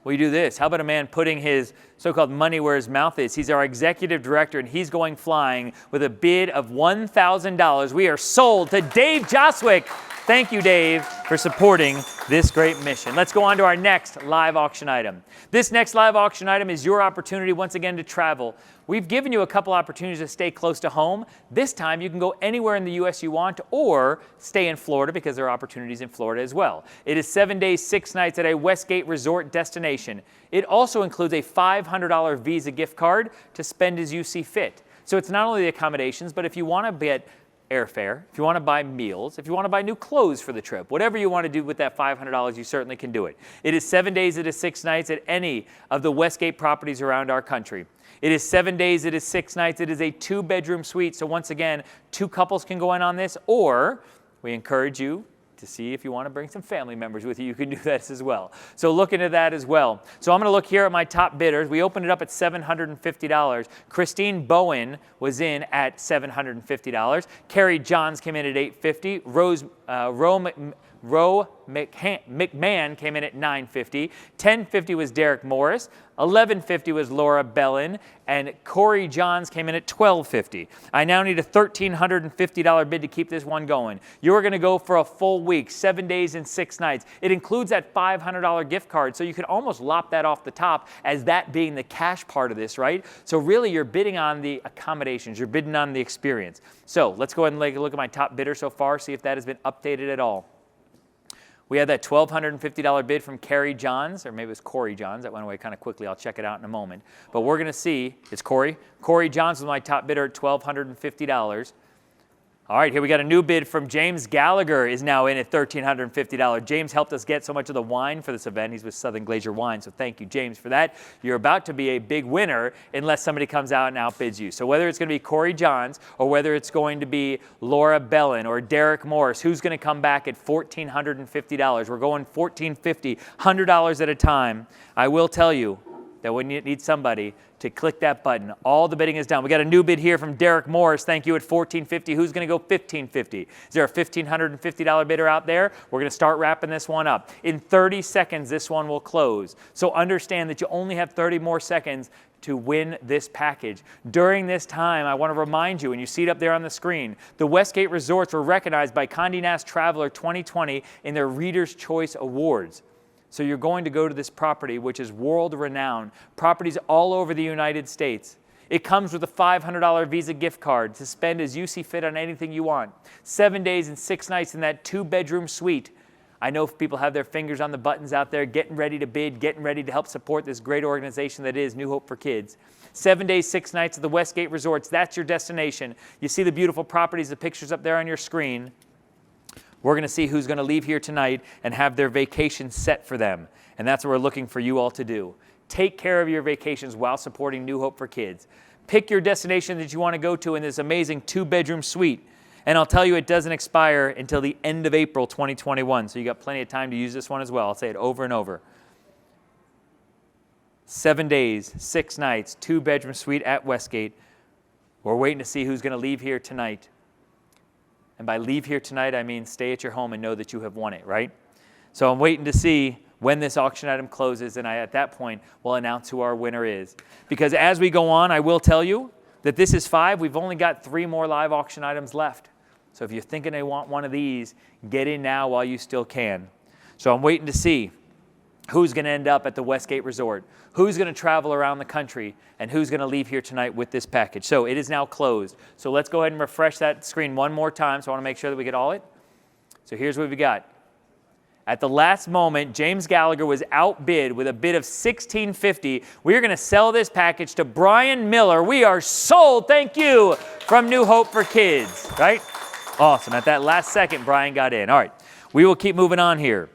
Will you do this? How about a man putting his so-called money where his mouth is? He's our executive director, and he's going flying with a bid of $1,000. We are sold to Dave Joswick. Thank you, Dave, for supporting this great mission. Let's go on to our next live auction item. This next live auction item is your opportunity once again to travel. We've given you a couple opportunities to stay close to home. This time you can go anywhere in the U.S. you want or stay in Florida because there are opportunities in Florida as well. It is 7 days, 6 nights at a Westgate resort destination. It also includes a $500 Visa gift card to spend as you see fit. So it's not only the accommodations, but if you want to get airfare, if you want to buy meals, if you want to buy new clothes for the trip, whatever you want to do with that $500, you certainly can do it. It is 7 days, it is 6 nights at any of the Westgate properties around our country. It is 7 days, it is 6 nights, it is a 2-bedroom suite. So once again, 2 couples can go in on this, or we encourage you to see if you want to bring some family members with you. You can do that as well. So look into that as well. So I'm going to look here at my top bidders. We opened it up at $750. Christine Bowen was in at $750. Carrie Johns came in at $850. Roe McMahon came in at $950. $1050 was Derek Morris. $1150 was Laura Bellin. And Corey Johns came in at $1250. I now need a $1,350 bid to keep this one going. You're going to go for a full week, 7 days and 6 nights. It includes that $500 gift card, so you could almost lop that off the top as that being the cash part of this, right? So really you're bidding on the accommodations. You're bidding on the experience. So let's go ahead and take a look at my top bidder so far, see if that has been updated at all. We had that $1,250 bid from Carrie Johns, or maybe it was Corey Johns. That went away kind of quickly. I'll check it out in a moment. But we're going to see, it's Corey. Corey Johns was my top bidder at $1,250. All right, here we got a new bid from James Gallagher is now in at $1,350. James helped us get so much of the wine for this event. He's with Southern Glacier Wine, so thank you, James, for that. You're about to be a big winner unless somebody comes out and outbids you. So whether it's going to be Corey Johns or whether it's going to be Laura Bellin or Derek Morris, who's going to come back at $1,450? We're going $1,450, $100 at a time. I will tell you that we need somebody to click that button. All the bidding is done. We got a new bid here from Derek Morris. Thank you at $1,450. Who's going to go $1,550? Is there a $1,550 bidder out there? We're going to start wrapping this one up. In 30 seconds, this one will close. So understand that you only have 30 more seconds to win this package. During this time, I want to remind you, and you see it up there on the screen, the Westgate Resorts were recognized by Condé Nast Traveler 2020 in their Reader's Choice Awards. So you're going to go to this property, which is world-renowned, properties all over the United States. It comes with a $500 Visa gift card to spend as you see fit on anything you want. 7 days and 6 nights in that 2-bedroom suite. I know people have their fingers on the buttons out there, getting ready to bid, getting ready to help support this great organization that is New Hope for Kids. 7 days, 6 nights at the Westgate Resorts. That's your destination. You see the beautiful properties, the pictures up there on your screen. We're going to see who's going to leave here tonight and have their vacation set for them. And that's what we're looking for you all to do. Take care of your vacations while supporting New Hope for Kids. Pick your destination that you want to go to in this amazing 2-bedroom suite. And I'll tell you, it doesn't expire until the end of April 2021. So you got plenty of time to use this one as well. I'll say it over and over. 7 days, 6 nights, 2-bedroom suite at Westgate. We're waiting to see who's going to leave here tonight. And by leave here tonight, I mean stay at your home and know that you have won it, right? So I'm waiting to see when this auction item closes, and at that point, we'll announce who our winner is. Because as we go on, I will tell you that this is 5. We've only got 3 more live auction items left. So if you're thinking they want one of these, get in now while you still can. So I'm waiting to see who's going to end up at the Westgate Resort, who's going to travel around the country, and who's going to leave here tonight with this package. So it is now closed. So let's go ahead and refresh that screen one more time. So I want to make sure that we get all it. So here's what we got. At the last moment, James Gallagher was outbid with a bid of $1,650. We are going to sell this package to Brian Miller. We are sold, thank you, from New Hope for Kids, right? Awesome. At that last second, Brian got in. All right, we will keep moving on here.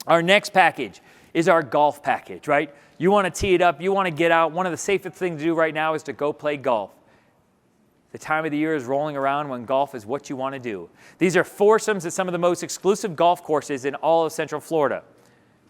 Our next package is our golf package, right? You want to tee it up, you want to get out. One of the safest things to do right now is to go play golf. The time of the year is rolling around when golf is what you want to do. These are foursomes at some of the most exclusive golf courses in all of Central Florida.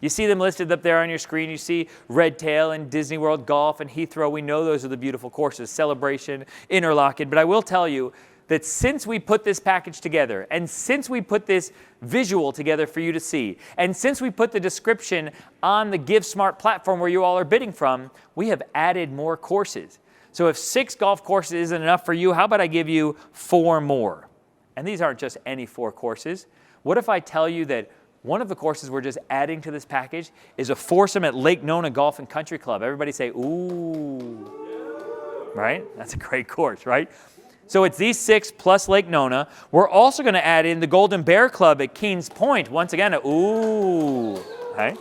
You see them listed up there on your screen. You see Redtail and Disney World Golf and Heathrow. We know those are the beautiful courses, Celebration, Interlochen. But I will tell you that since we put this package together, and since we put this visual together for you to see, and since we put the description on the GiveSmart platform where you all are bidding from, we have added more courses. So if 6 golf courses isn't enough for you, how about I give you 4 more? And these aren't just any 4 courses. What if I tell you that one of the courses we're just adding to this package is a foursome at Lake Nona Golf and Country Club? Everybody say, ooh, right? That's a great course, right? So it's these 6 plus Lake Nona. We're also going to add in the Golden Bear Club at Keens Point. Once again, ooh, right?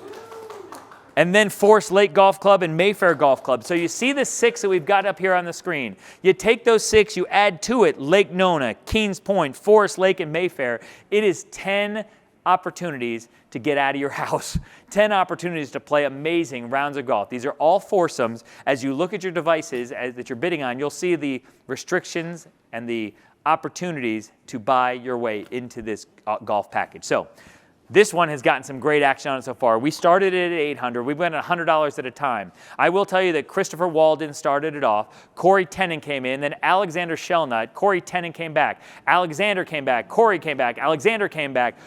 And then Forest Lake Golf Club and Mayfair Golf Club. So you see the 6 that we've got up here on the screen. You take those 6, you add to it Lake Nona, Keens Point, Forest Lake, and Mayfair. It is 10 opportunities to get out of your house. 10 opportunities to play amazing rounds of golf. These are all foursomes. As you look at your devices that you're bidding on, you'll see the restrictions and the opportunities to buy your way into this golf package. So this one has gotten some great action on it so far. We started it at $800. We went at $100 at a time. I will tell you that Christopher Walden started it off. Corey Tennant came in. Then Alexander Shellnut. Corey Tennant came back. Alexander came back. Corey came back. Alexander came back.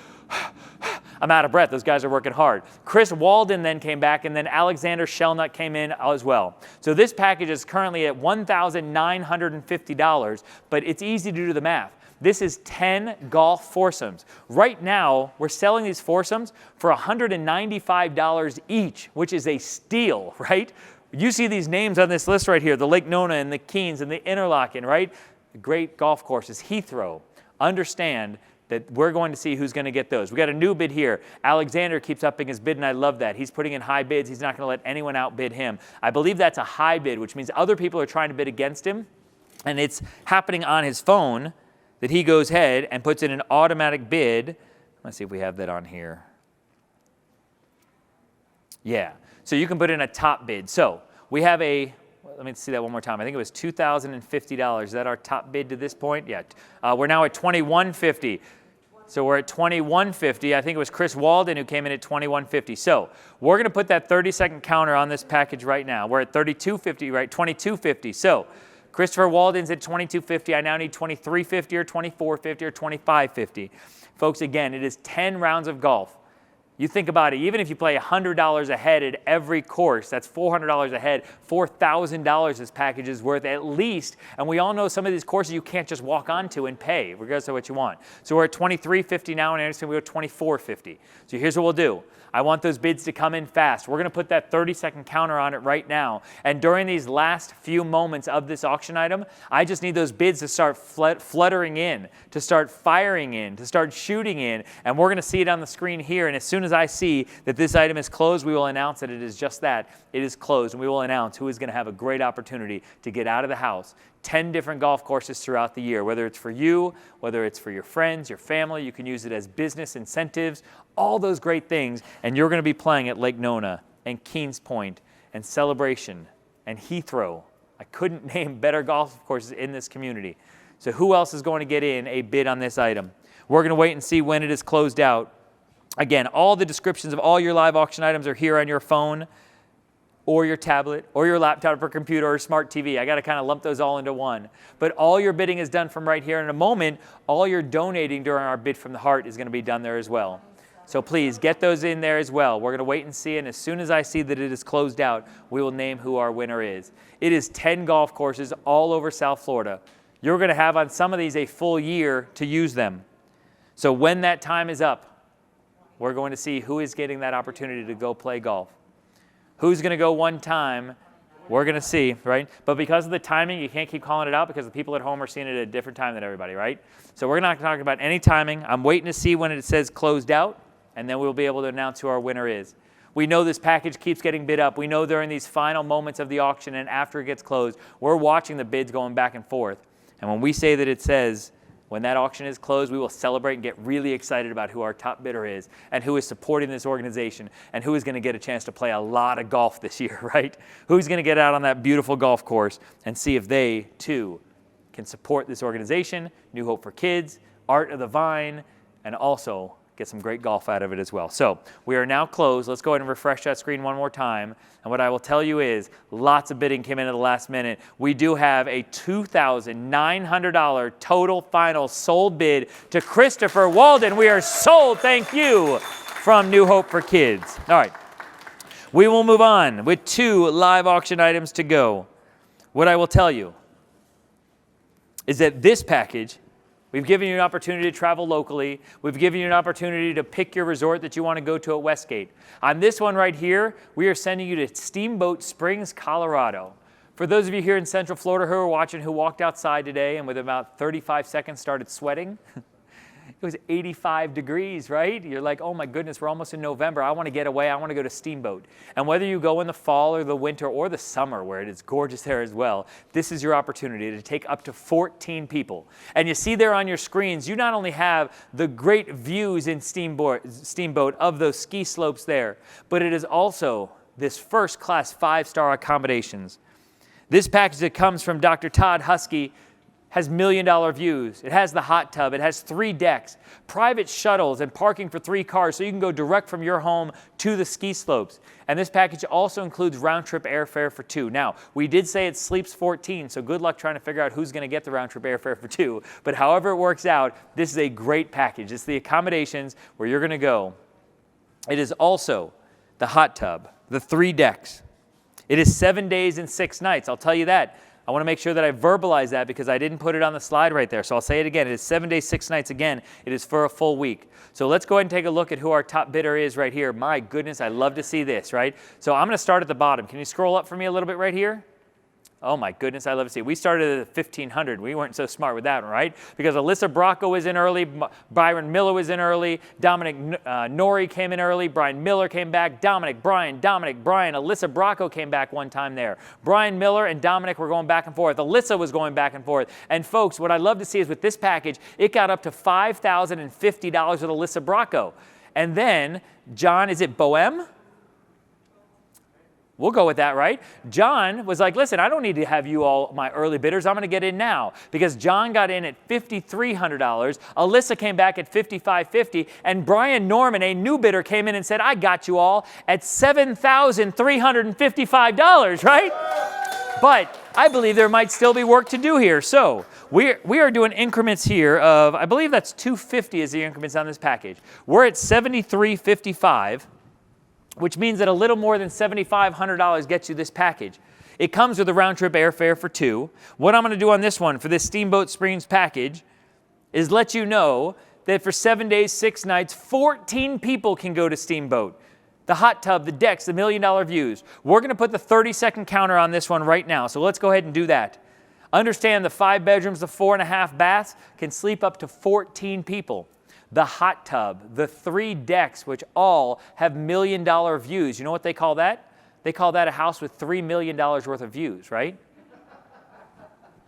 I'm out of breath. Those guys are working hard. Chris Walden then came back, and then Alexander Shellnut came in as well. So this package is currently at $1,950, but it's easy to do the math. This is 10 golf foursomes. Right now, we're selling these foursomes for $195 each, which is a steal, right? You see these names on this list right here, the Lake Nona and the Keens and the Interlochen, right? The great golf courses, Heathrow. Understand that we're going to see who's going to get those. We got a new bid here. Alexander keeps upping his bid, and I love that. He's putting in high bids. He's not going to let anyone outbid him. I believe that's a high bid, which means other people are trying to bid against him, and it's happening on his phone that he goes ahead and puts in an automatic bid. Let's see if we have that on here. Yeah, so you can put in a top bid. So we have a, let me see that one more time. I think it was $2,050. Is that our top bid to this point? Yeah, we're now at $2,150. So we're at $2,150. I think it was Chris Walden who came in at $2,150. So we're going to put that 30-second counter on this package right now. We're at $3,250, right? $2,250. So Christopher Walden's at $2,250. I now need $2,350 or $2,450 or $2,550. Folks, again, it is 10 rounds of golf. You think about it, even if you play $100 ahead at every course, that's $400 ahead, $4,000 this package is worth at least. And we all know some of these courses you can't just walk onto and pay, regardless of what you want. So we're at $2,350 now, and Anderson, we're at $2,450. So here's what we'll do. I want those bids to come in fast. We're going to put that 30-second counter on it right now. And during these last few moments of this auction item, I just need those bids to start fluttering in, to start firing in, to start shooting in. And we're going to see it on the screen here. And as soon as I see that this item is closed, we will announce that it is just that. It is closed. And we will announce who is going to have a great opportunity to get out of the house. 10 different golf courses throughout the year, whether it's for you, whether it's for your friends, your family. You can use it as business incentives, all those great things. And you're going to be playing at Lake Nona and Keens Point and Celebration and Heathrow. I couldn't name better golf courses in this community. So who else is going to get in a bid on this item? We're going to wait and see when it is closed out. Again, all the descriptions of all your live auction items are here on your phone or your tablet, or your laptop or computer or smart TV. I got to kind of lump those all into one. But all your bidding is done from right here. In a moment, all your donating during our Bid from the Heart is going to be done there as well. So please get those in there as well. We're going to wait and see, and as soon as I see that it is closed out, we will name who our winner is. It is 10 golf courses all over South Florida. You're going to have on some of these a full year to use them. So when that time is up, we're going to see who is getting that opportunity to go play golf. Who's going to go one time? We're going to see, right? But because of the timing, you can't keep calling it out because the people at home are seeing it at a different time than everybody, right? So we're not talking about any timing. I'm waiting to see when it says closed out, and then we'll be able to announce who our winner is. We know this package keeps getting bid up. We know during these final moments of the auction and after it gets closed, we're watching the bids going back and forth. And when we say that it says, when that auction is closed, we will celebrate and get really excited about who our top bidder is and who is supporting this organization and who is going to get a chance to play a lot of golf this year, right? Who's going to get out on that beautiful golf course and see if they, too, can support this organization, New Hope for Kids, Art of the Vine, and also get some great golf out of it as well. So we are now closed. Let's go ahead and refresh that screen one more time. And what I will tell you is lots of bidding came in at the last minute. We do have a $2,900 total final sold bid to Christopher Walden. We are sold, thank you, from New Hope for Kids. All right, we will move on with 2 live auction items to go. What I will tell you is that this package, we've given you an opportunity to travel locally. We've given you an opportunity to pick your resort that you want to go to at Westgate. On this one right here, we are sending you to Steamboat Springs, Colorado. For those of you here in Central Florida who are watching, who walked outside today and with about 35 seconds started sweating, it was 85 degrees, right? You're like, oh my goodness, we're almost in November. I want to get away. I want to go to Steamboat. And whether you go in the fall or the winter or the summer where it is gorgeous there as well, this is your opportunity to take up to 14 people. And you see there on your screens, you not only have the great views in Steamboat of those ski slopes there, but it is also this first-class 5-star accommodations. This package that comes from Dr. Todd Husky has $1 million views. It has the hot tub. It has 3 decks, private shuttles, and parking for 3 cars so you can go direct from your home to the ski slopes. And this package also includes round-trip airfare for 2. Now, we did say it sleeps 14, so good luck trying to figure out who's going to get the round-trip airfare for 2. But however it works out, this is a great package. It's the accommodations where you're going to go. It is also the hot tub, the 3 decks. It is 7 days and 6 nights. I'll tell you that. I want to make sure that I verbalize that because I didn't put it on the slide right there. So I'll say it again. It is 7 days, 6 nights. Again, it is for a full week. So let's go ahead and take a look at who our top bidder is right here. My goodness, I love to see this, right? So I'm going to start at the bottom. Can you scroll up for me a little bit right here? Oh my goodness, I love to see it. We started at 1,500. We weren't so smart with that one, right? Because Alyssa Bracco was in early, Byron Miller was in early, Dominic Nori came in early, Brian Miller came back, Dominic, Brian, Alyssa Bracco came back one time there. Brian Miller and Dominic were going back and forth. Alyssa was going back and forth. And folks, what I love to see is with this package, it got up to $5,050 with Alyssa Bracco. And then, John, is it Bohem? We'll go with that, right? John was like, listen, I don't need to have you all my early bidders. I'm going to get in now. Because John got in at $5,300. Alyssa came back at $5,550. And Brian Norman, a new bidder, came in and said, I got you all at $7,355, right? But I believe there might still be work to do here. So we are doing increments here of, I believe that's $250 is the increments on this package. We're at $7,355. Which means that a little more than $7,500 gets you this package. It comes with a round-trip airfare for 2. What I'm going to do on this one for this Steamboat Springs package is let you know that for 7 days, 6 nights, 14 people can go to Steamboat. The hot tub, the decks, the $1 million views. We're going to put the 30-second counter on this one right now, so let's go ahead and do that. Understand the 5 bedrooms, the 4.5 baths can sleep up to 14 people. The hot tub, the 3 decks, which all have $1 million views. You know what they call that? They call that a house with $3 million worth of views, right?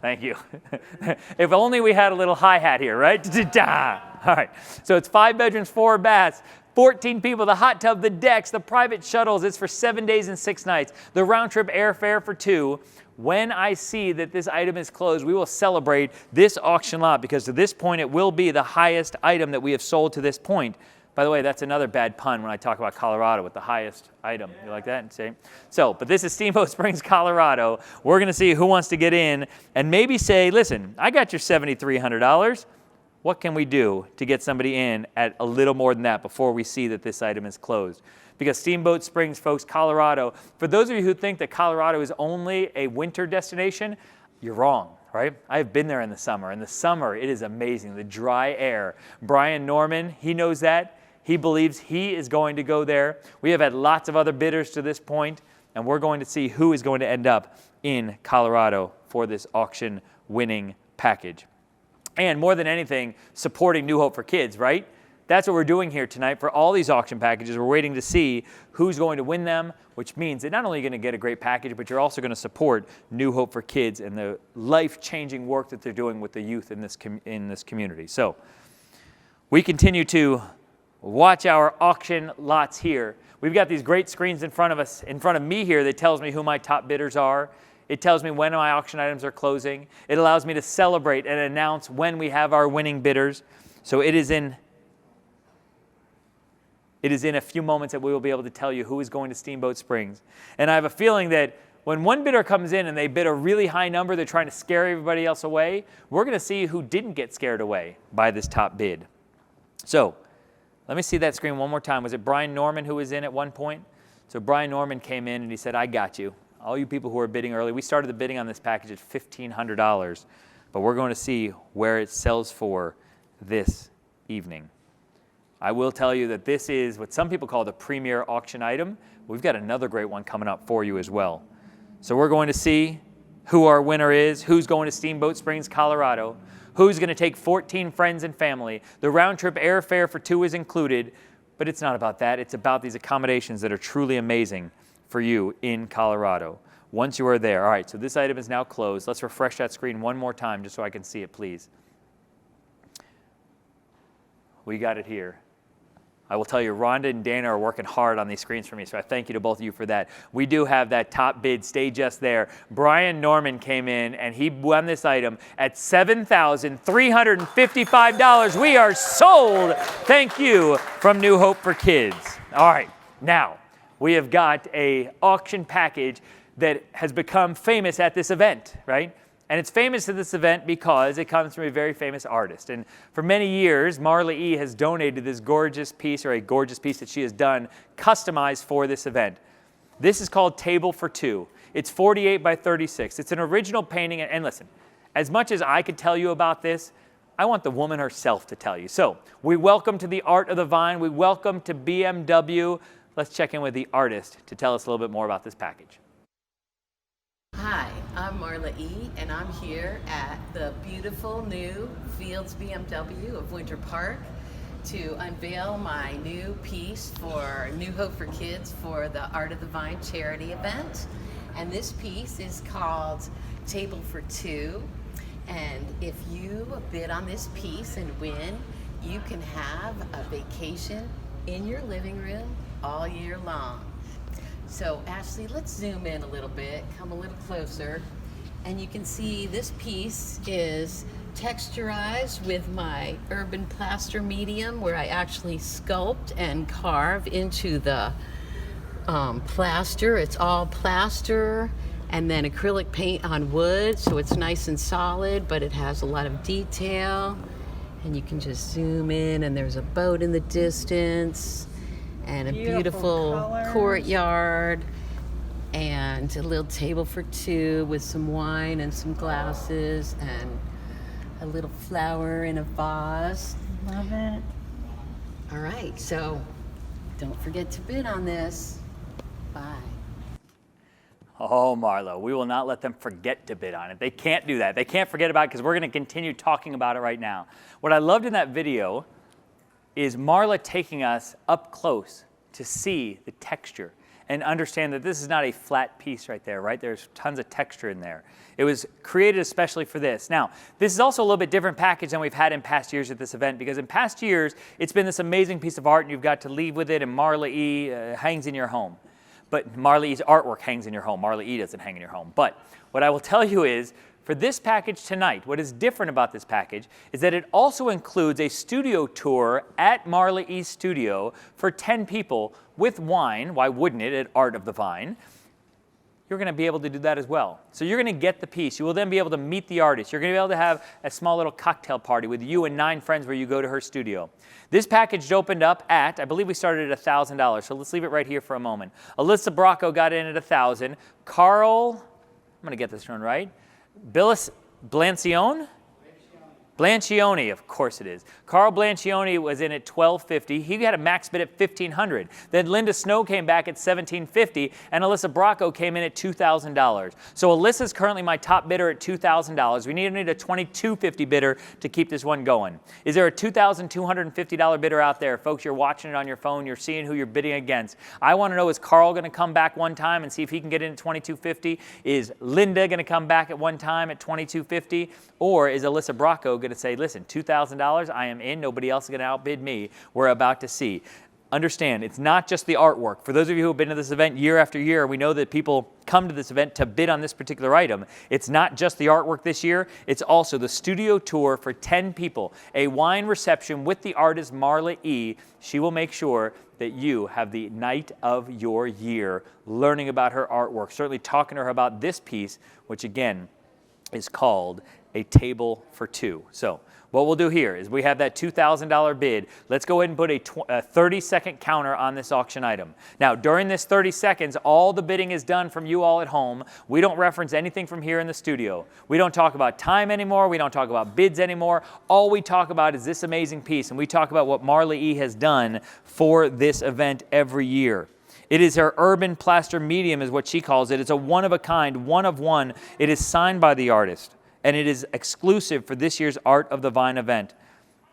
Thank you. If only we had a little hi-hat here, right? All right. So it's 5 bedrooms, 4 baths, 14 people, the hot tub, the decks, the private shuttles. It's for 7 days and 6 nights. The round-trip airfare for 2. When I see that this item is closed, we will celebrate this auction lot because to this point, it will be the highest item that we have sold to this point. By the way, that's another bad pun when I talk about Colorado with the highest item. You like that? So, but this is Steamboat Springs, Colorado. We're going to see who wants to get in and maybe say, listen, I got your $7,300. What can we do to get somebody in at a little more than that before we see that this item is closed? Because Steamboat Springs, folks, Colorado, for those of you who think that Colorado is only a winter destination, you're wrong, right? I've been there in the summer. In the summer, it is amazing, the dry air. Brian Norman, he knows that. He believes he is going to go there. We have had lots of other bidders to this point, and we're going to see who is going to end up in Colorado for this auction-winning package. And more than anything, supporting New Hope for Kids, right? That's what we're doing here tonight for all these auction packages. We're waiting to see who's going to win them, which means that not only are you going to get a great package, but you're also going to support New Hope for Kids and the life-changing work that they're doing with the youth in this community. So we continue to watch our auction lots here. We've got these great screens in front of us, in front of me here that tells me who my top bidders are. It tells me when my auction items are closing. It allows me to celebrate and announce when we have our winning bidders. So it is in a few moments that we will be able to tell you who is going to Steamboat Springs. And I have a feeling that when one bidder comes in and they bid a really high number, they're trying to scare everybody else away, we're going to see who didn't get scared away by this top bid. So let me see that screen one more time. Was it Brian Norman who was in at one point? So Brian Norman came in and he said, I got you. All you people who are bidding early, we started the bidding on this package at $1,500, but we're going to see where it sells for this evening. I will tell you that this is what some people call the premier auction item. We've got another great one coming up for you as well. So we're going to see who our winner is, who's going to Steamboat Springs, Colorado, who's going to take 14 friends and family. The round-trip airfare for 2 is included, but it's not about that. It's about these accommodations that are truly amazing for you in Colorado once you are there. All right, so this item is now closed. Let's refresh that screen one more time just so I can see it, please. We got it here. I will tell you, Rhonda and Dana are working hard on these screens for me, so I thank you to both of you for that. We do have that top bid. Stay just there. Brian Norman came in, and he won this item at $7,355. We are sold. Thank you from New Hope for Kids. All right, now we have got a auction package that has become famous at this event, right? And it's famous at this event because it comes from a very famous artist. And for many years, Marla E. has donated this gorgeous piece, or a gorgeous piece that she has done, customized for this event. This is called Table for Two. It's 48 by 36. It's an original painting. And listen, as much as I could tell you about this, I want the woman herself to tell you. So we welcome to the Art of the Vine. We welcome to BMW. Let's check in with the artist to tell us a little bit more about this package. Hi, I'm Marla E., and I'm here at the beautiful new Fields BMW of Winter Park to unveil my new piece for New Hope for Kids for the Art of the Vine charity event. And this piece is called Table for Two. And if you bid on this piece and win, you can have a vacation in your living room all year long. So Ashley, let's zoom in a little bit, come a little closer, and you can see this piece is texturized with my urban plaster medium, where I actually sculpt and carve into the plaster. It's all plaster and then acrylic paint on wood, so it's nice and solid, but it has a lot of detail. And you can just zoom in, and there's a boat in the distance, and a beautiful courtyard, and a little table for two with some wine and some glasses, and a little flower in a vase. Love it. All right, so don't forget to bid on this. Bye. Oh, Marlo, we will not let them forget to bid on it. They can't do that. They can't forget about it because we're going to continue talking about it right now. What I loved in that video is Marla taking us up close to see the texture and understand that this is not a flat piece right there, right? There's tons of texture in there. It was created especially for this. Now, this is also a little bit different package than we've had in past years at this event, because in past years, it's been this amazing piece of art and you've got to leave with it, and Marla E. Hangs in your home. But Marla E.'s artwork hangs in your home. Marla E. doesn't hang in your home. But what I will tell you is, for this package tonight, what is different about this package is that it also includes a studio tour at Marla E.'s studio for 10 people with wine. Why wouldn't it, at Art of the Vine? You're going to be able to do that as well. So you're going to get the piece. You will then be able to meet the artist. You're going to be able to have a small little cocktail party with you and 9 friends where you go to her studio. This package opened up at, I believe we started at $1,000, so let's leave it right here for a moment. Alyssa Bracco got in at $1,000. Carl, I'm going to get this one right. Billis Blancione? Blancione, of course it is. Carl Blancione was in at $1,250. He had a max bid at $1,500. Then Linda Snow came back at $1,750, and Alyssa Bracco came in at $2,000. So Alyssa's currently my top bidder at $2,000. We need a $2,250 bidder to keep this one going. Is there a $2,250 bidder out there? Folks, you're watching it on your phone. You're seeing who you're bidding against. I want to know, is Carl going to come back one time and see if he can get in at $2,250? Is Linda going to come back at one time at $2,250? Or is Alyssa Bracco going to say, listen, $2,000, I am in, nobody else is going to outbid me? We're about to see. understand, it's not just the artwork. For those of you who have been to this event year after year, we know that people come to this event to bid on this particular item. It's not just the artwork this year, it's also the studio tour for 10 people, a wine reception with the artist Marla E. She will make sure that you have the night of your year learning about her artwork, certainly talking to her about this piece, which again is called A Table for Two. So what we'll do here is we have that $2,000 bid. Let's go ahead and put a 30-second counter on this auction item. Now, during this 30 seconds, all the bidding is done from you all at home. We don't reference anything from here in the studio. We don't talk about time anymore. We don't talk about bids anymore. All we talk about is this amazing piece, and we talk about what Marla E. has done for this event every year. It is her urban plaster medium is what she calls it. It's a one-of-a-kind, one of one. It is signed by the artist, and it is exclusive for this year's Art of the Vine event.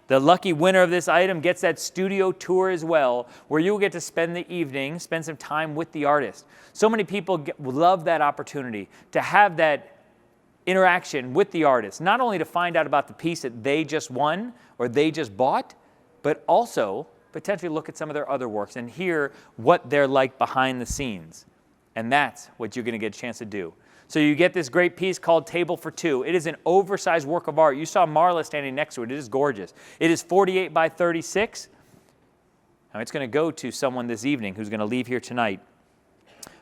The lucky winner of this item gets that studio tour as well, where you will get to spend the evening, spend some time with the artist. So many people love that opportunity to have that interaction with the artist, not only to find out about the piece that they just won or they just bought, but also potentially look at some of their other works and hear what they're like behind the scenes. And that's what you're going to get a chance to do. So you get this great piece called Table for Two. It is an oversized work of art. You saw Marla standing next to it. It is gorgeous. It is 48 by 36. Now it's going to go to someone this evening who's going to leave here tonight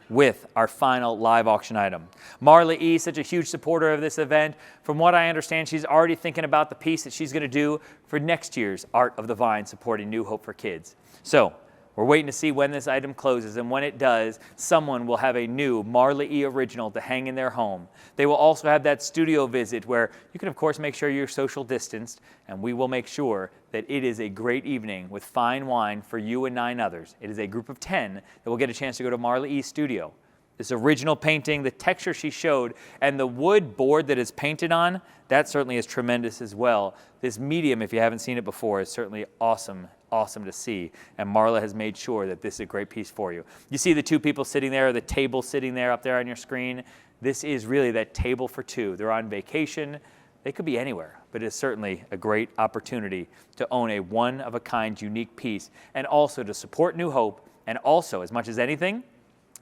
with our final live auction item. Marla E., such a huge supporter of this event. From what I understand, she's already thinking about the piece that she's going to do for next year's Art of the Vine supporting New Hope for Kids. So we're waiting to see when this item closes, and when it does, someone will have a new Marla E. original to hang in their home. They will also have that studio visit where you can, of course, make sure you're social distanced, and we will make sure that it is a great evening with fine wine for you and 9 others. It is a group of 10 that will get a chance to go to Marla E.'s studio. This original painting, the texture she showed, and the wood board that is painted on, that certainly is tremendous as well. This medium, if you haven't seen it before, is certainly awesome to see, and Marla has made sure that this is a great piece for you. You see the two people sitting there, the table sitting there up there on your screen. This is really that table for two. They're on vacation. They could be anywhere, but it's certainly a great opportunity to own a one-of-a-kind, unique piece, and also to support New Hope, and also, as much as anything,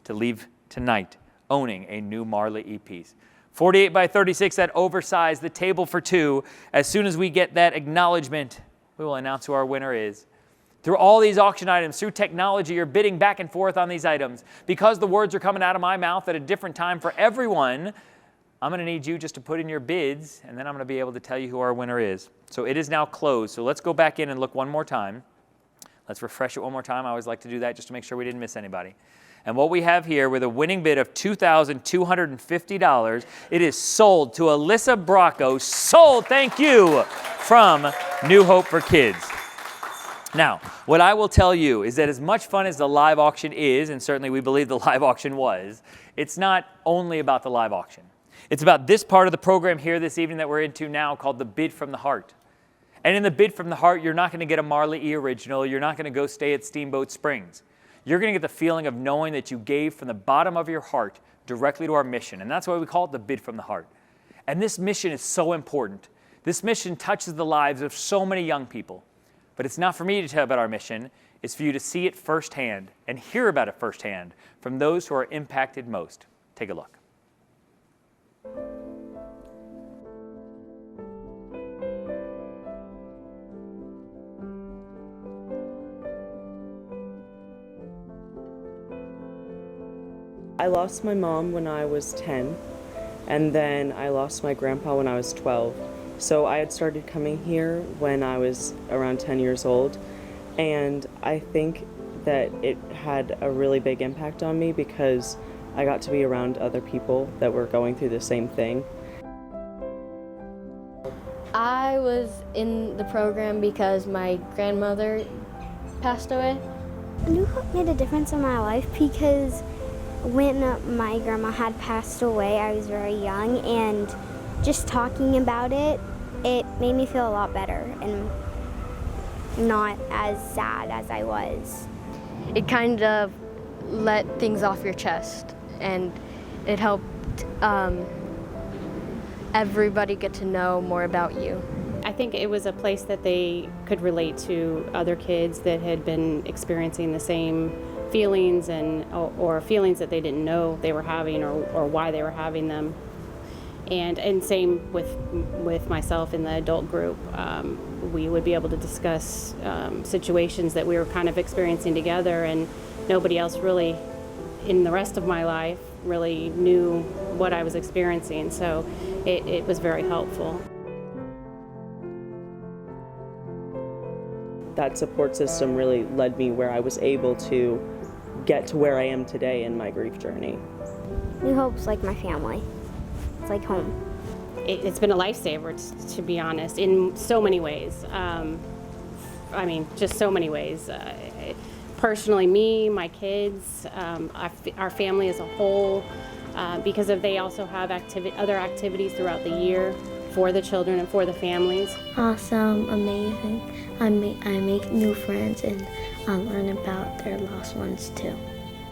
to leave tonight owning a new Marla E. piece. 48 by 36, that oversized, the table for two. As soon as we get that acknowledgement, we will announce who our winner is. Through all these auction items, through technology, you're bidding back and forth on these items. Because the words are coming out of my mouth at a different time for everyone, I'm going to need you just to put in your bids, and then I'm going to be able to tell you who our winner is. So it is now closed. So let's go back in and look one more time. Let's refresh it one more time. I always like to do that just to make sure we didn't miss anybody. And what we have here with a winning bid of $2,250, it is sold to Alyssa Bracco. Sold, thank you, from New Hope for Kids. Now, what I will tell you is that as much fun as the live auction is, and certainly we believe the live auction was, it's not only about the live auction. It's about this part of the program here this evening that we're into now called the Bid from the Heart. And in the Bid from the Heart, you're not going to get a Marla E. original. You're not going to go stay at Steamboat Springs. You're going to get the feeling of knowing that you gave from the bottom of your heart directly to our mission. And that's why we call it the Bid from the Heart. And this mission is so important. This mission touches the lives of so many young people. But it's not for me to tell about our mission. It's for you to see it firsthand and hear about it firsthand from those who are impacted most. Take a look. I lost my mom when I was 10, and then I lost my grandpa when I was 12. So I had started coming here when I was around 10 years old, and I think that it had a really big impact on me because I got to be around other people that were going through the same thing. I was in the program because my grandmother passed away. New Hope made a difference in my life because when my grandma had passed away, I was very young, and just talking about it, it made me feel a lot better and not as sad as I was. It kind of let things off your chest, and it helped everybody get to know more about you. I think it was a place that they could relate to other kids that had been experiencing the same feelings or feelings that they didn't know they were having or why they were having them. And same with myself in the adult group. We would be able to discuss situations that we were kind of experiencing together, and nobody else really in the rest of my life really knew what I was experiencing, so it was very helpful. That support system really led me where I was able to get to where I am today in my grief journey. New Hope's like my family. It's like home. It's been a lifesaver, to be honest, in so many ways. I mean, just so many ways. Personally, me, my kids, our family as a whole, because they also have other activities throughout the year for the children and for the families. Awesome, amazing. I make new friends and learn about their lost ones too.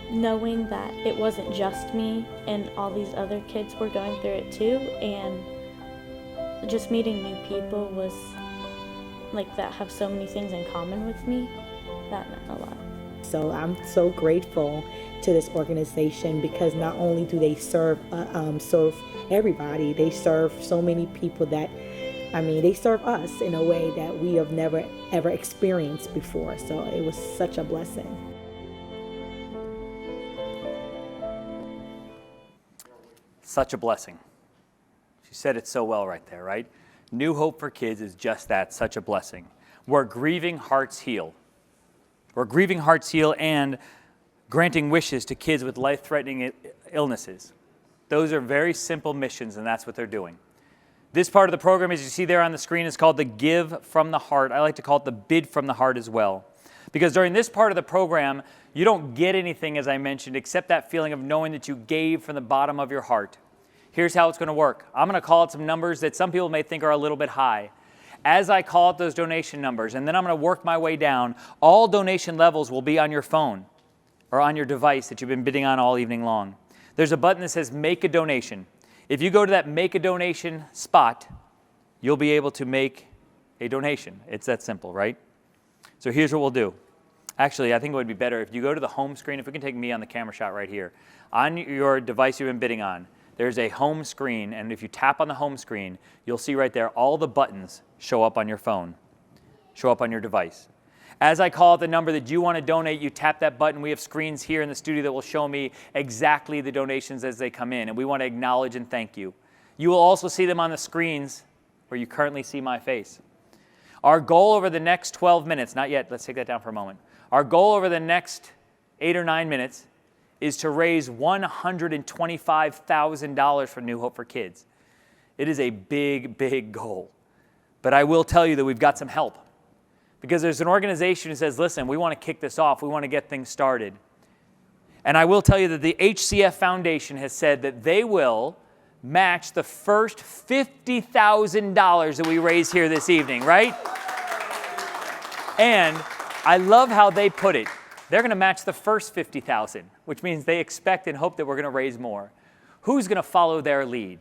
Knowing that it wasn't just me and all these other kids were going through it too, and just meeting new people was like that have so many things in common with me, that meant a lot. So I'm so grateful to this organization because not only do they serve everybody, they serve so many people that, I mean, they serve us in a way that we have never ever experienced before. So it was such a blessing. Such a blessing. She said it so well right there, right? New Hope for Kids is just that, such a blessing. Where grieving hearts heal. Where grieving hearts heal and granting wishes to kids with life-threatening illnesses. Those are very simple missions, and that's what they're doing. This part of the program, as you see there on the screen, is called the Give from the Heart. I like to call it the Bid from the Heart as well. Because during this part of the program, you don't get anything, as I mentioned, except that feeling of knowing that you gave from the bottom of your heart. Here's how it's going to work. I'm going to call out some numbers that some people may think are a little bit high. As I call out those donation numbers, and then I'm going to work my way down, all donation levels will be on your phone or on your device that you've been bidding on all evening long. There's a button that says Make a Donation. If you go to that Make a Donation spot, you'll be able to make a donation. It's that simple, right? So here's what we'll do. Actually, I think it would be better if you go to the home screen, if we can take me on the camera shot right here. On your device you've been bidding on, there's a home screen, and if you tap on the home screen, you'll see right there all the buttons show up on your phone, show up on your device. As I call out the number that you want to donate, you tap that button. We have screens here in the studio that will show me exactly the donations as they come in, and we want to acknowledge and thank you. You will also see them on the screens where you currently see my face. Our goal over the next 12 minutes, not yet, let's take that down for a moment. Our goal over the next 8 or 9 minutes is to raise $125,000 for New Hope for Kids. It is a big, big goal. But I will tell you that we've got some help. Because there's an organization who says, listen, we want to kick this off. We want to get things started. And I will tell you that the HCF Foundation has said that they will match the first $50,000 that we raise here this evening, right? And I love how they put it. They're going to match the first $50,000, which means they expect and hope that we're going to raise more. Who's going to follow their lead?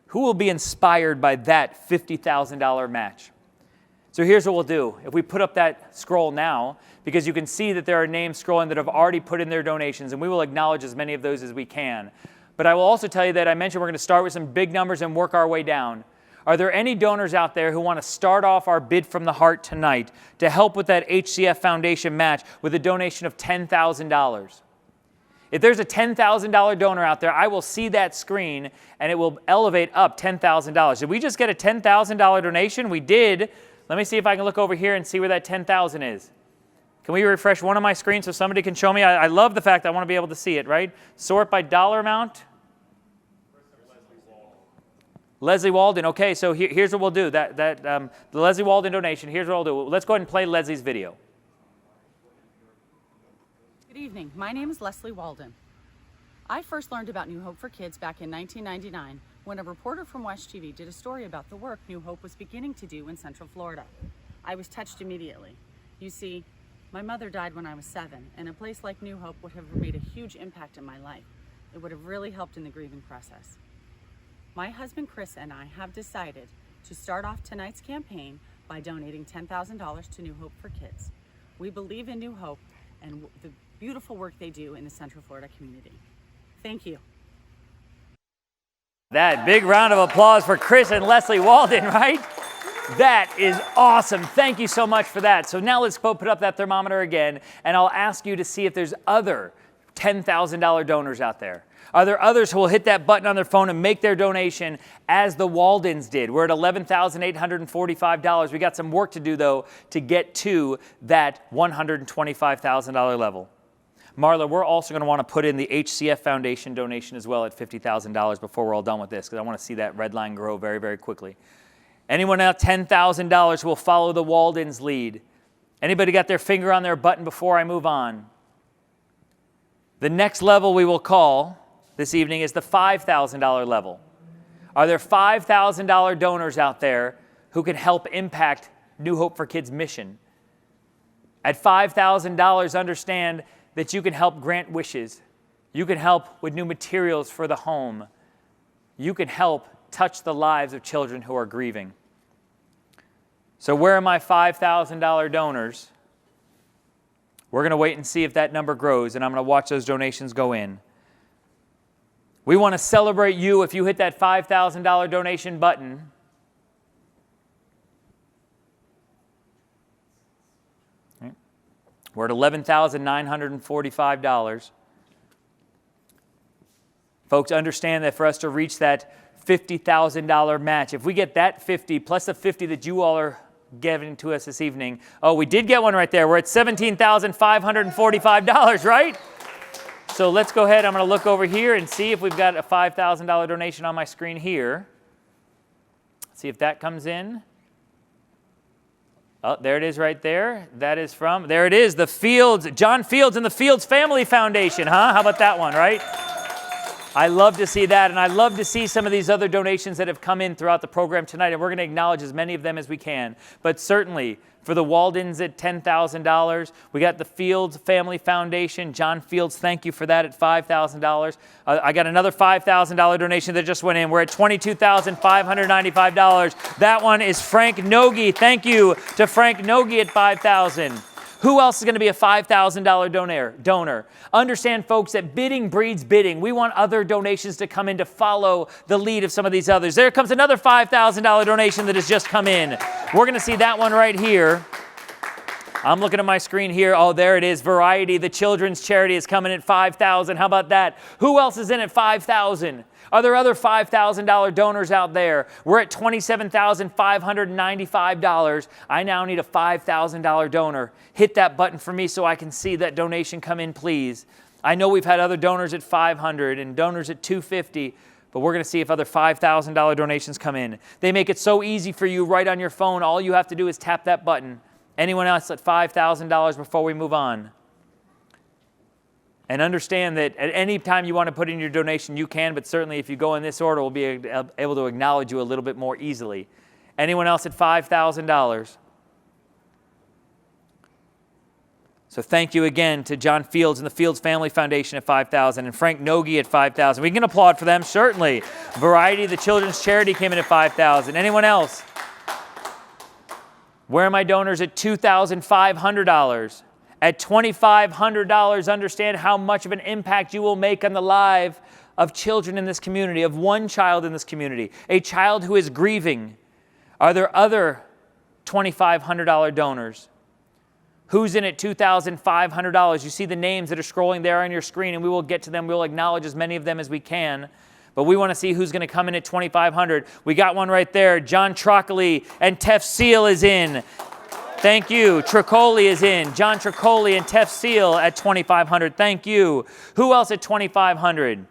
Who will be inspired by that $50,000 match? So here's what we'll do. If we put up that scroll now, because you can see that there are names scrolling that have already put in their donations, and we will acknowledge as many of those as we can. But I will also tell you that I mentioned we're going to start with some big numbers and work our way down. Are there any donors out there who want to start off our Bid from the Heart tonight to help with that HCF Foundation match with a donation of $10,000? If there's a $10,000 donor out there, I will see that screen and it will elevate up $10,000. Did we just get a $10,000 donation? We did. Let me see if I can look over here and see where that $10,000 is. Can we refresh one of my screens so somebody can show me? I love the fact that I want to be able to see it, right? Sort by dollar amount. Leslie Walden. Okay, so here's what we'll do. The Leslie Walden donation, here's what I'll do. Let's go ahead and play Leslie's video. Good evening. My name is Leslie Walden. I first learned about New Hope for Kids back in 1999 when a reporter from West TV did a story about the work New Hope was beginning to do in Central Florida. I was touched immediately. You see, my mother died when I was 7, and a place like New Hope would have made a huge impact in my life. It would have really helped in the grieving process. My husband Chris and I have decided to start off tonight's campaign by donating $10,000 to New Hope for Kids. We believe in New Hope and the beautiful work they do in the Central Florida community. Thank you. That big round of applause for Chris and Leslie Walden, right? That is awesome. Thank you so much for that. So now let's put up that thermometer again, and I'll ask you to see if there's other $10,000 donors out there. Are there others who will hit that button on their phone and make their donation as the Waldens did? We're at $11,845. We got some work to do, though, to get to that $125,000 level. Marla, we're also going to want to put in the HCF Foundation donation as well at $50,000 before we're all done with this, because I want to see that red line grow very, very quickly. Anyone out $10,000 who will follow the Waldens lead? Anybody got their finger on their button before I move on? The next level we will call this evening is the $5,000 level. Are there $5,000 donors out there who can help impact New Hope for Kids' mission? At $5,000, understand that you can help grant wishes. You can help with new materials for the home. You can help touch the lives of children who are grieving. So where are my $5,000 donors? We're going to wait and see if that number grows, and I'm going to watch those donations go in. We want to celebrate you if you hit that $5,000 donation button. We're at $11,945. Folks, understand that for us to reach that $50,000 match, if we get that 50 plus the 50 that you all are giving to us this evening, oh, we did get one right there. We're at $17,545, right? So let's go ahead. I'm going to look over here and see if we've got a $5,000 donation on my screen here. See if that comes in. Oh, there it is right there. That is from, there it is, the Fields, John Fields and the Fields Family Foundation, huh? How about that one, right? I love to see that, and I love to see some of these other donations that have come in throughout the program tonight, and we're going to acknowledge as many of them as we can. But certainly, for the Waldens at $10,000, we got the Fields Family Foundation. John Fields, thank you for that at $5,000. I got another $5,000 donation that just went in. We're at $22,595. That one is Frank Nogi. Thank you to Frank Nogi at $5,000. Who else is going to be a $5,000 donor? Understand, folks, that bidding breeds bidding. We want other donations to come in to follow the lead of some of these others. There comes another $5,000 donation that has just come in. We're going to see that one right here. I'm looking at my screen here. Oh, there it is. Variety, the children's charity, is coming at $5,000. How about that? Who else is in at $5,000? Are there other $5,000 donors out there? We're at $27,595. I now need a $5,000 donor. Hit that button for me so I can see that donation come in, please. I know we've had other donors at $500 and donors at $250, but we're going to see if other $5,000 donations come in. They make it so easy for you right on your phone. All you have to do is tap that button. Anyone else at $5,000 before we move on? And understand that at any time you want to put in your donation, you can, but certainly if you go in this order, we'll be able to acknowledge you a little bit more easily. Anyone else at $5,000? So thank you again to John Fields and the Fields Family Foundation at $5,000 and Frank Nogi at $5,000. We can applaud for them, certainly. Variety, the children's charity, came in at $5,000. Anyone else? Where are my donors at $2,500? At $2,500, understand how much of an impact you will make on the life of children in this community, of one child in this community, a child who is grieving. Are there other $2,500 donors? Who's in at $2,500? You see the names that are scrolling there on your screen, and we will get to them. We'll acknowledge as many of them as we can. But we want to see who's going to come in at $2,500. We got one right there. John Trocoli and Tef Seal is in. Thank you. Tricoli is in. John Tricoli and Tef Seal at $2,500. Thank you. Who else at $2,500?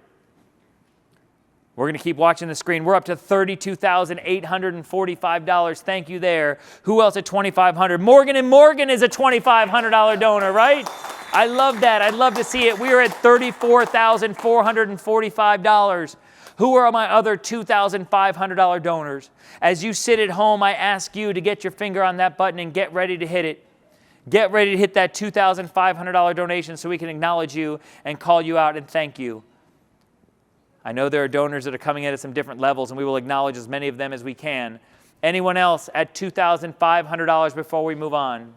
We're going to keep watching the screen. We're up to $32,845. Thank you there. Who else at $2,500? Morgan & Morgan is a $2,500 donor, right? I love that. I'd love to see it. We are at $34,445. Who are my other $2,500 donors? As you sit at home, I ask you to get your finger on that button and get ready to hit it. Get ready to hit that $2,500 donation so we can acknowledge you and call you out and thank you. I know there are donors that are coming in at some different levels, and we will acknowledge as many of them as we can. Anyone else at $2,500 before we move on?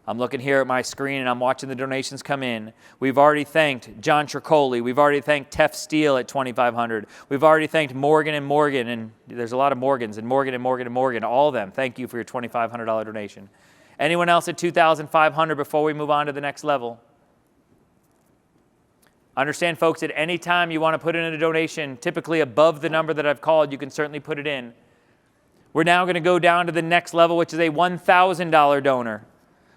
I'm looking here at my screen and I'm watching the donations come in. We've already thanked John Tricoli. We've already thanked Teff Steel at $2,500. We've already thanked Morgan and Morgan, and there's a lot of Morgans, and Morgan and Morgan and Morgan, all of them. Thank you for your $2,500 donation. Anyone else at $2,500 before we move on to the next level? Understand, folks, at any time you want to put in a donation, typically above the number that I've called, you can certainly put it in. We're now going to go down to the next level, which is a $1,000 donor.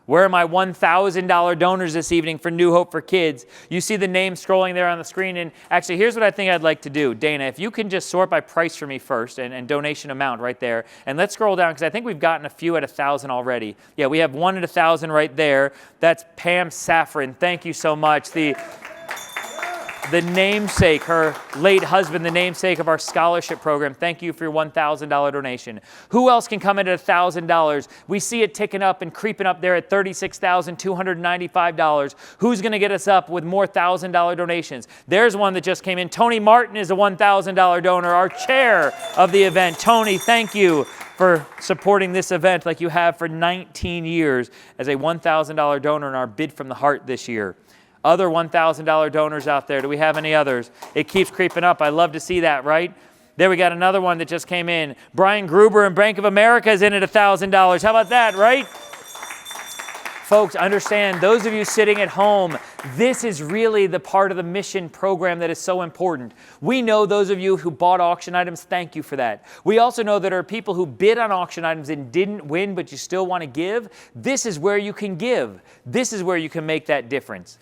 Where are my $1,000 donors this evening for New Hope for Kids? You see the name scrolling there on the screen. And actually, here's what I think I'd like to do. Dana, if you can just sort by price for me first and donation amount right there. And let's scroll down because I think we've gotten a few at 1,000 already. Yeah, we have one at 1,000 right there. That's Pam Safran. Thank you so much. The namesake, her late husband, the namesake of our scholarship program. Thank you for your $1,000 donation. Who else can come in at $1,000? We see it ticking up and creeping up there at $36,295. Who's going to get us up with more $1,000 donations? There's one that just came in. Tony Martin is a $1,000 donor, our chair of the event. Tony, thank you for supporting this event like you have for 19 years as a $1,000 donor in our Bid from the Heart this year. Other $1,000 donors out there, do we have any others? It keeps creeping up. I love to see that, right? There we got another one that just came in. Brian Gruber and Bank of America is in at $1,000. How about that, right? Folks, understand, those of you sitting at home, this is really the part of the mission program that is so important. We know those of you who bought auction items, thank you for that. We also know that there are people who bid on auction items and didn't win, but you still want to give. This is where you can give. This is where you can make that difference.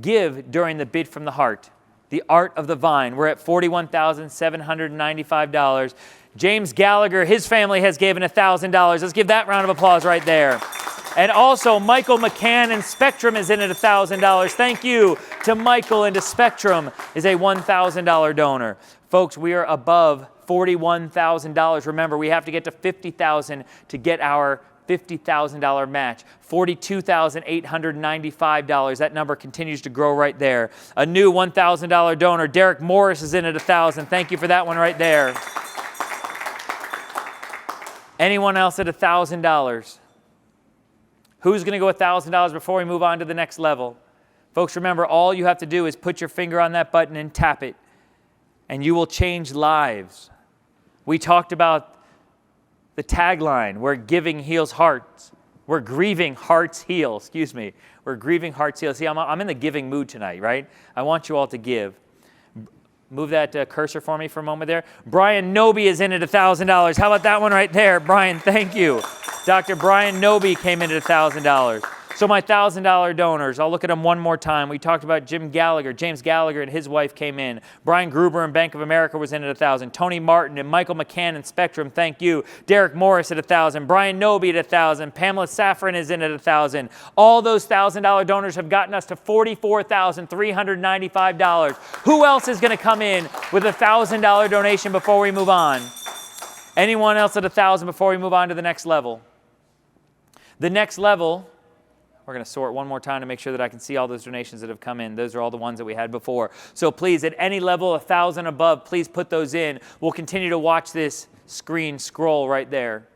Give during the Bid from the Heart, the Art of the Vine. We're at $41,795. James Gallagher, his family has given $1,000. Let's give that round of applause right there. And also, Michael McCann and Spectrum is in at $1,000. Thank you to Michael and to Spectrum is a $1,000 donor. Folks, we are above $41,000. Remember, we have to get to $50,000 to get our $50,000 match, $42,895. That number continues to grow right there. A new $1,000 donor, Derek Morris, is in at $1,000. Thank you for that one right there. Anyone else at $1,000? Who's going to go $1,000 before we move on to the next level? Folks, remember, all you have to do is put your finger on that button and tap it, and you will change lives. We talked about the tagline, where giving heals hearts. We're grieving hearts heal, excuse me. We're grieving hearts heal. See, I'm in the giving mood tonight, right? I want you all to give. Move that cursor for me for a moment there. Brian Noby is in at $1,000. How about that one right there? Brian, thank you. Dr. Brian Noby came in at $1,000. So my $1,000 donors, I'll look at them one more time. We talked about James Gallagher and his wife came in. Brian Gruber and Bank of America was in at $1,000. Tony Martin and Michael McCann and Spectrum, thank you. Derek Morris at $1,000. Brian Noby at $1,000. Pamela Safran is in at $1,000. All those $1,000 donors have gotten us to $44,395. Who else is going to come in with a $1,000 donation before we move on? Anyone else at $1,000 before we move on to the next level? The next level, we're going to sort one more time to make sure that I can see all those donations that have come in. Those are all the ones that we had before. So please, at any level, 1,000 above, please put those in. We'll continue to watch this screen scroll right there.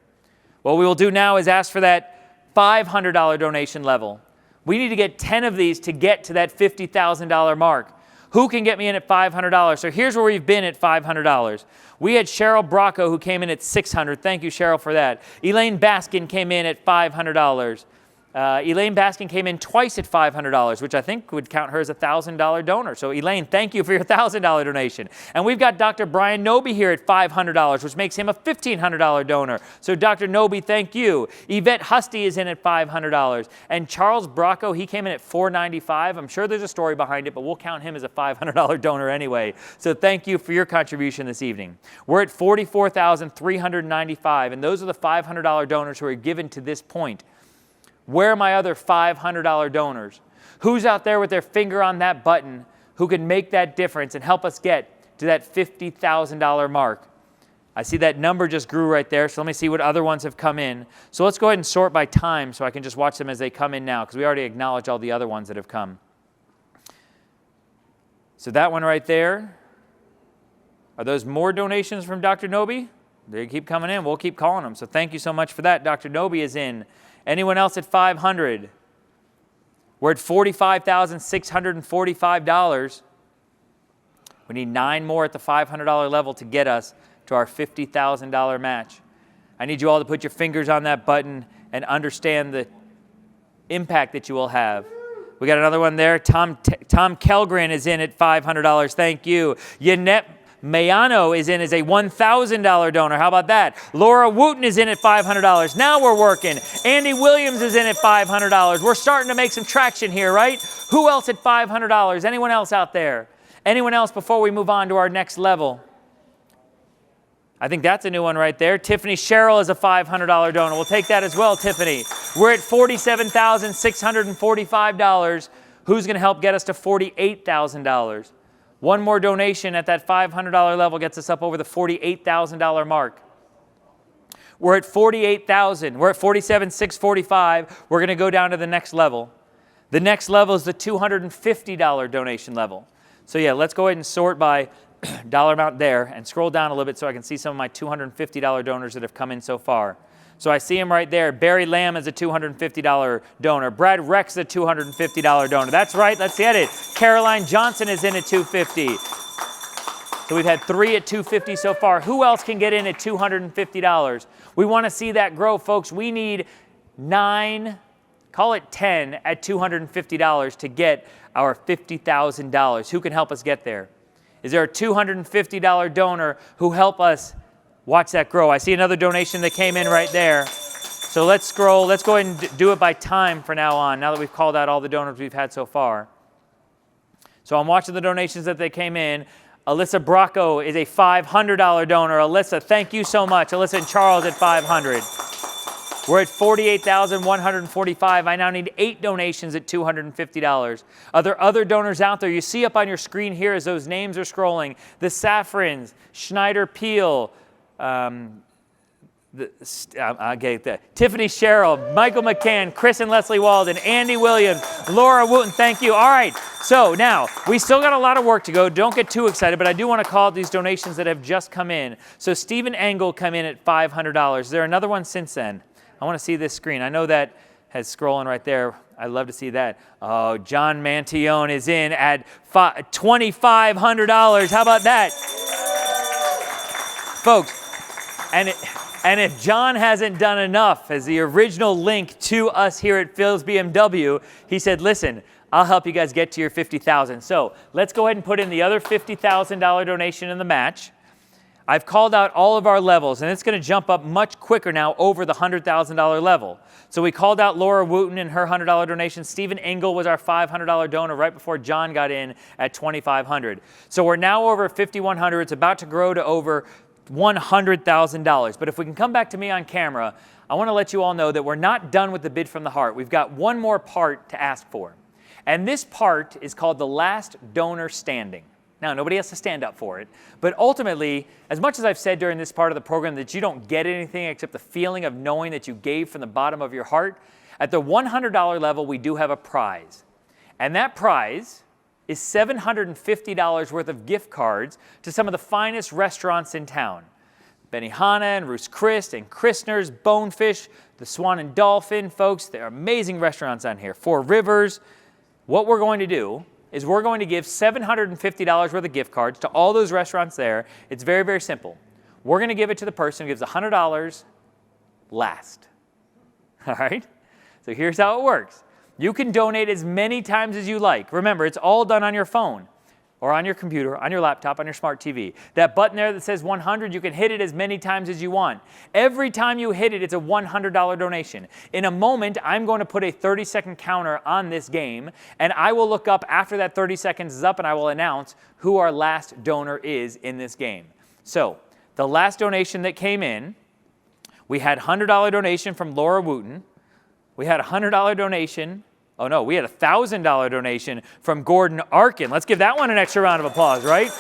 What we will do now is ask for that $500 donation level. We need to get 10 of these to get to that $50,000 mark. Who can get me in at $500? So here's where we've been at $500. We had Cheryl Bracco who came in at $600. Thank you, Cheryl, for that. Elaine Baskin came in at $500. Elaine Baskin came in twice at $500, which I think would count her as a $1,000 donor. So Elaine, thank you for your $1,000 donation. And we've got Dr. Brian Noby here at $500, which makes him a $1,500 donor. So Dr. Noby, thank you. Yvette Husty is in at $500. And Charles Bracco, he came in at $495. I'm sure there's a story behind it, but we'll count him as a $500 donor anyway. So thank you for your contribution this evening. We're at $44,395, and those are the $500 donors who are given to this point. Where are my other $500 donors? Who's out there with their finger on that button who can make that difference and help us get to that $50,000 mark? I see that number just grew right there, so let me see what other ones have come in. So let's go ahead and sort by time so I can just watch them as they come in now, because we already acknowledged all the other ones that have come. So that one right there, are those more donations from Dr. Noby? They keep coming in. We'll keep calling them. So thank you so much for that. Dr. Noby is in. Anyone else at $500? We're at $45,645. We need 9 more at the $500 level to get us to our $50,000 match. I need you all to put your fingers on that button and understand the impact that you will have. We got another one there. Tom Kellgren is in at $500. Thank you. Yanette Mayano is in as a $1,000 donor. How about that? Laura Wooten is in at $500. Now we're working. Andy Williams is in at $500. We're starting to make some traction here, right? Who else at $500? Anyone else out there? Anyone else before we move on to our next level? I think that's a new one right there. Tiffany Sherrill is a $500 donor. We'll take that as well, Tiffany. We're at $47,645. Who's going to help get us to $48,000? One more donation at that $500 level gets us up over the $48,000 mark. We're at $48,000. We're at $47,645. We're going to go down to the next level. The next level is the $250 donation level. So yeah, let's go ahead and sort by dollar amount there and scroll down a little bit so I can see some of my $250 donors that have come in so far. So I see him right there. Barry Lamb is a $250 donor. Brad Rex is a $250 donor. That's right. Let's get it. Caroline Johnson is in at $250. So we've had 3 at $250 so far. Who else can get in at $250? We want to see that grow, folks. We need 9, call it 10 at $250 to get our $50,000. Who can help us get there? Is there a $250 donor who help us watch that grow? I see another donation that came in right there. So let's scroll. Let's go ahead and do it by time from now on, now that we've called out all the donors we've had so far. So I'm watching the donations that they came in. Alyssa Bracco is a $500 donor. Alyssa, thank you so much. Alyssa and Charles at $500. We're at $48,145. I now need 8 donations at $250. Are there other donors out there? You see up on your screen here as those names are scrolling. The Safrans, Schneider Peel, Tiffany Sherrill, Michael McCann, Chris and Leslie Walden, Andy Williams, Laura Wooten, thank you. All right, so now we still got a lot of work to go. Don't get too excited, but I do want to call out these donations that have just come in. So Stephen Engel come in at $500. Is there another one since then? I want to see this screen. I know that has scrolling right there. I'd love to see that. Oh, John Mantione is in at $2,500. How about that? Folks, and if John hasn't done enough as the original link to us here at Fields BMW, he said, listen, I'll help you guys get to your $50,000. So let's go ahead and put in the other $50,000 donation in the match. I've called out all of our levels, and it's going to jump up much quicker now over the $100,000 level. So we called out Laura Wooten and her $100 donation. Stephen Engel was our $500 donor right before John got in at $2,500. So we're now over $5,100. It's about to grow to over $100,000. But if we can come back to me on camera, I want to let you all know that we're not done with the bid from the heart. We've got one more part to ask for. And this part is called the last donor standing. Now, nobody has to stand up for it, but ultimately, as much as I've said during this part of the program that you don't get anything except the feeling of knowing that you gave from the bottom of your heart, at the $100 level, we do have a prize. And that prize is $750 worth of gift cards to some of the finest restaurants in town. Benihana and Ruth's Chris and Christner's, Bonefish, the Swan and Dolphin, folks, they're amazing restaurants on here. Four Rivers. What we're going to do is we're going to give $750 worth of gift cards to all those restaurants there. It's very, very simple. We're going to give it to the person who gives $100 last. All right? So here's how it works. You can donate as many times as you like. Remember, it's all done on your phone or on your computer, on your laptop, on your smart TV. That button there that says 100, you can hit it as many times as you want. Every time you hit it, it's a $100 donation. In a moment, I'm going to put a 30-second counter on this game, and I will look up after that 30 seconds is up, and I will announce who our last donor is in this game. So the last donation that came in, we had a $100 donation from Laura Wooten. We had a $100 donation. Oh no, we had a $1,000 donation from Gordon Arkin. Let's give that one an extra round of applause, right?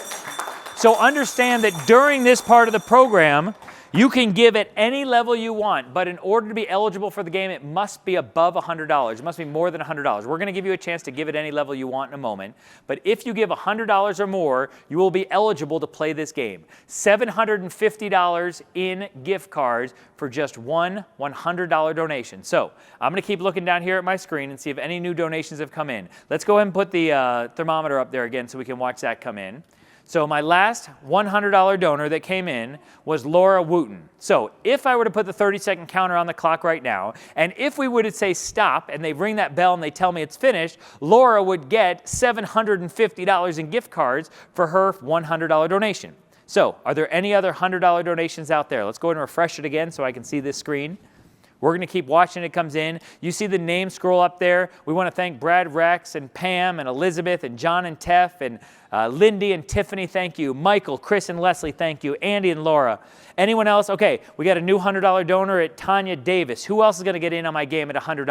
So understand that during this part of the program, You can give at any level you want, but in order to be eligible for the game, it must be above $100. It must be more than $100. We're going to give you a chance to give at any level you want in a moment. But if you give $100 or more, you will be eligible to play this game. $750 in gift cards for just one $100 donation. So I'm going to keep looking down here at my screen and see if any new donations have come in. Let's go ahead and put the thermometer up there again so we can watch that come in. So my last $100 donor that came in was Laura Wooten. So if I were to put the 30-second counter on the clock right now, and if we were to say stop, and they ring that bell and they tell me it's finished, Laura would get $750 in gift cards for her $100 donation. So are there any other $100 donations out there? Let's go ahead and refresh it again so I can see this screen. We're going to keep watching it comes in. You see the name scroll up there. We want to thank Brad Rex and Pam and Elizabeth and John and Tef and Lindy and Tiffany, thank you. Michael, Chris and Leslie, thank you. Andy and Laura. Anyone else? Okay, we got a new $100 donor at Tanya Davis. Who else is going to get in on my game at $100?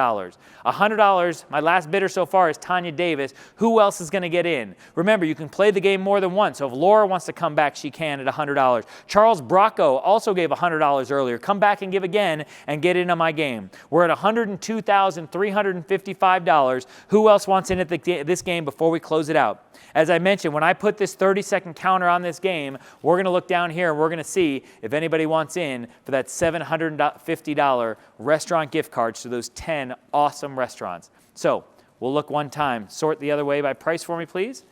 $100, my last bidder so far is Tanya Davis. Who else is going to get in? Remember, you can play the game more than once. So if Laura wants to come back, she can at $100. Charles Bracco also gave $100 earlier. Come back and give again and get in on my game. We're at $102,355. Who else wants in at this game before we close it out? As I mentioned, when I put this 30-second counter on this game, we're going to look down here and we're going to see if anybody wants in for that $750 restaurant gift cards to those 10 awesome restaurants. So we'll look one time. Sort the other way by price for me, please.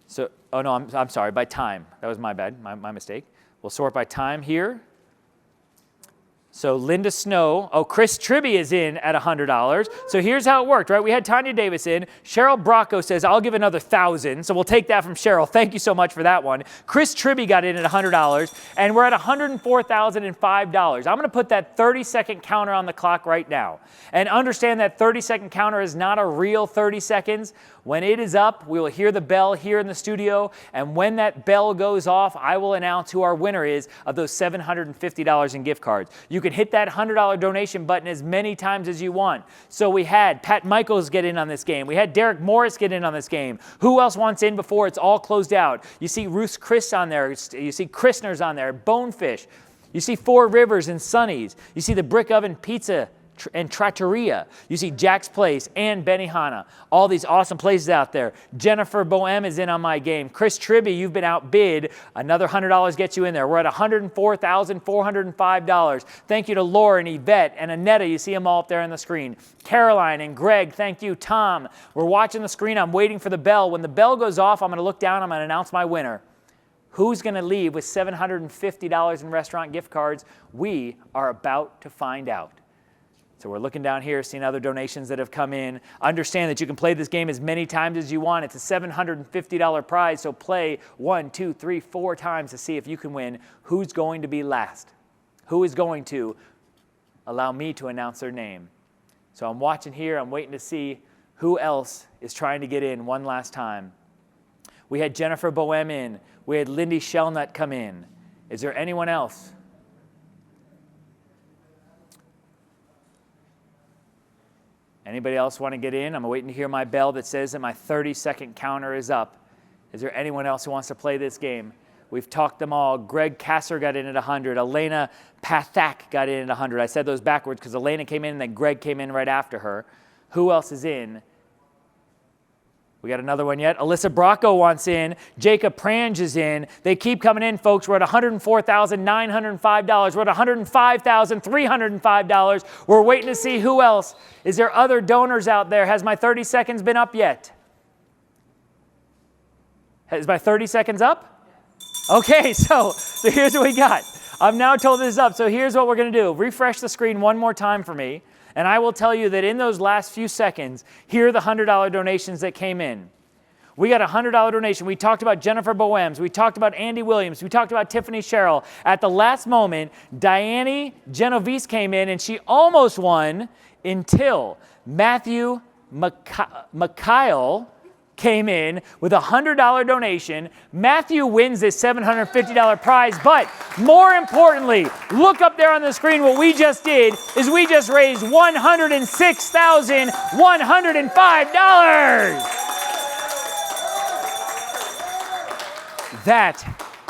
So, oh no, I'm sorry, by time. That was my bad, my mistake. We'll sort by time here. So Linda Snow, Chris Tribby is in at $100. So here's how it worked, right? We had Tanya Davis in. Cheryl Bracco says, I'll give another $1,000. So we'll take that from Cheryl. Thank you so much for that one. Chris Tribby got in at $100. And we're at $104,005. I'm going to put that 30-second counter on the clock right now. And understand that 30-second counter is not a real 30 seconds. When it is up, we will hear the bell here in the studio. And when that bell goes off, I will announce who our winner is of those $750 in gift cards. You can hit that $100 donation button as many times as you want. So we had Pat Michaels get in on this game. We had Derek Morris get in on this game. Who else wants in before it's all closed out? You see Ruth Chris on there. You see Christner's on there. Bonefish. You see Four Rivers and Sonny's. You see the Brick Oven Pizza and Trattoria. You see Jack's Place and Benihana. All these awesome places out there. Jennifer Boehm is in on my game. Chris Tribby, you've been outbid. Another $100 gets you in there. We're at $104,405. Thank you to Laura and Yvette and Annetta. You see them all up there on the screen. Caroline and Greg, thank you. Tom, we're watching the screen. I'm waiting for the bell. When the bell goes off, I'm going to look down. I'm going to announce my winner. Who's going to leave with $750 in restaurant gift cards? We are about to find out. So we're looking down here, seeing other donations that have come in. Understand that you can play this game as many times as you want. It's a $750 prize, so play 1, 2, 3, 4 times to see if you can win. Who's going to be last? Who is going to allow me to announce their name? So I'm watching here. I'm waiting to see who else is trying to get in one last time. We had Jennifer Boehm in. We had Lindy Shellnut come in. Is there anyone else? Anybody else want to get in? I'm waiting to hear my bell that says that my 30-second counter is up. Is there anyone else who wants to play this game? We've talked them all. Greg Kasser got in at 100. Elena Pathak got in at 100. I said those backwards because Elena came in and then Greg came in right after her. Who else is in? We got another one yet. Alyssa Bracco wants in. Jacob Prange is in. They keep coming in, folks. We're at $104,905. We're at $105,305. We're waiting to see who else. Is there other donors out there? Has my 30 seconds been up yet? Is my 30 seconds up? Okay, so here's what we got. I'm now told this is up. So here's what we're going to do. Refresh the screen one more time for me. And I will tell you that in those last few seconds, here are the $100 donations that came in. We got a $100 donation. We talked about Jennifer Boehm's. We talked about Andy Williams. We talked about Tiffany Sherrill. At the last moment, Diane Genovese came in, and she almost won until Matthew Mikhail came in with a $100 donation. Matthew wins this $750 prize, but more importantly, look up there on the screen. What we just did is we just raised $106,105. That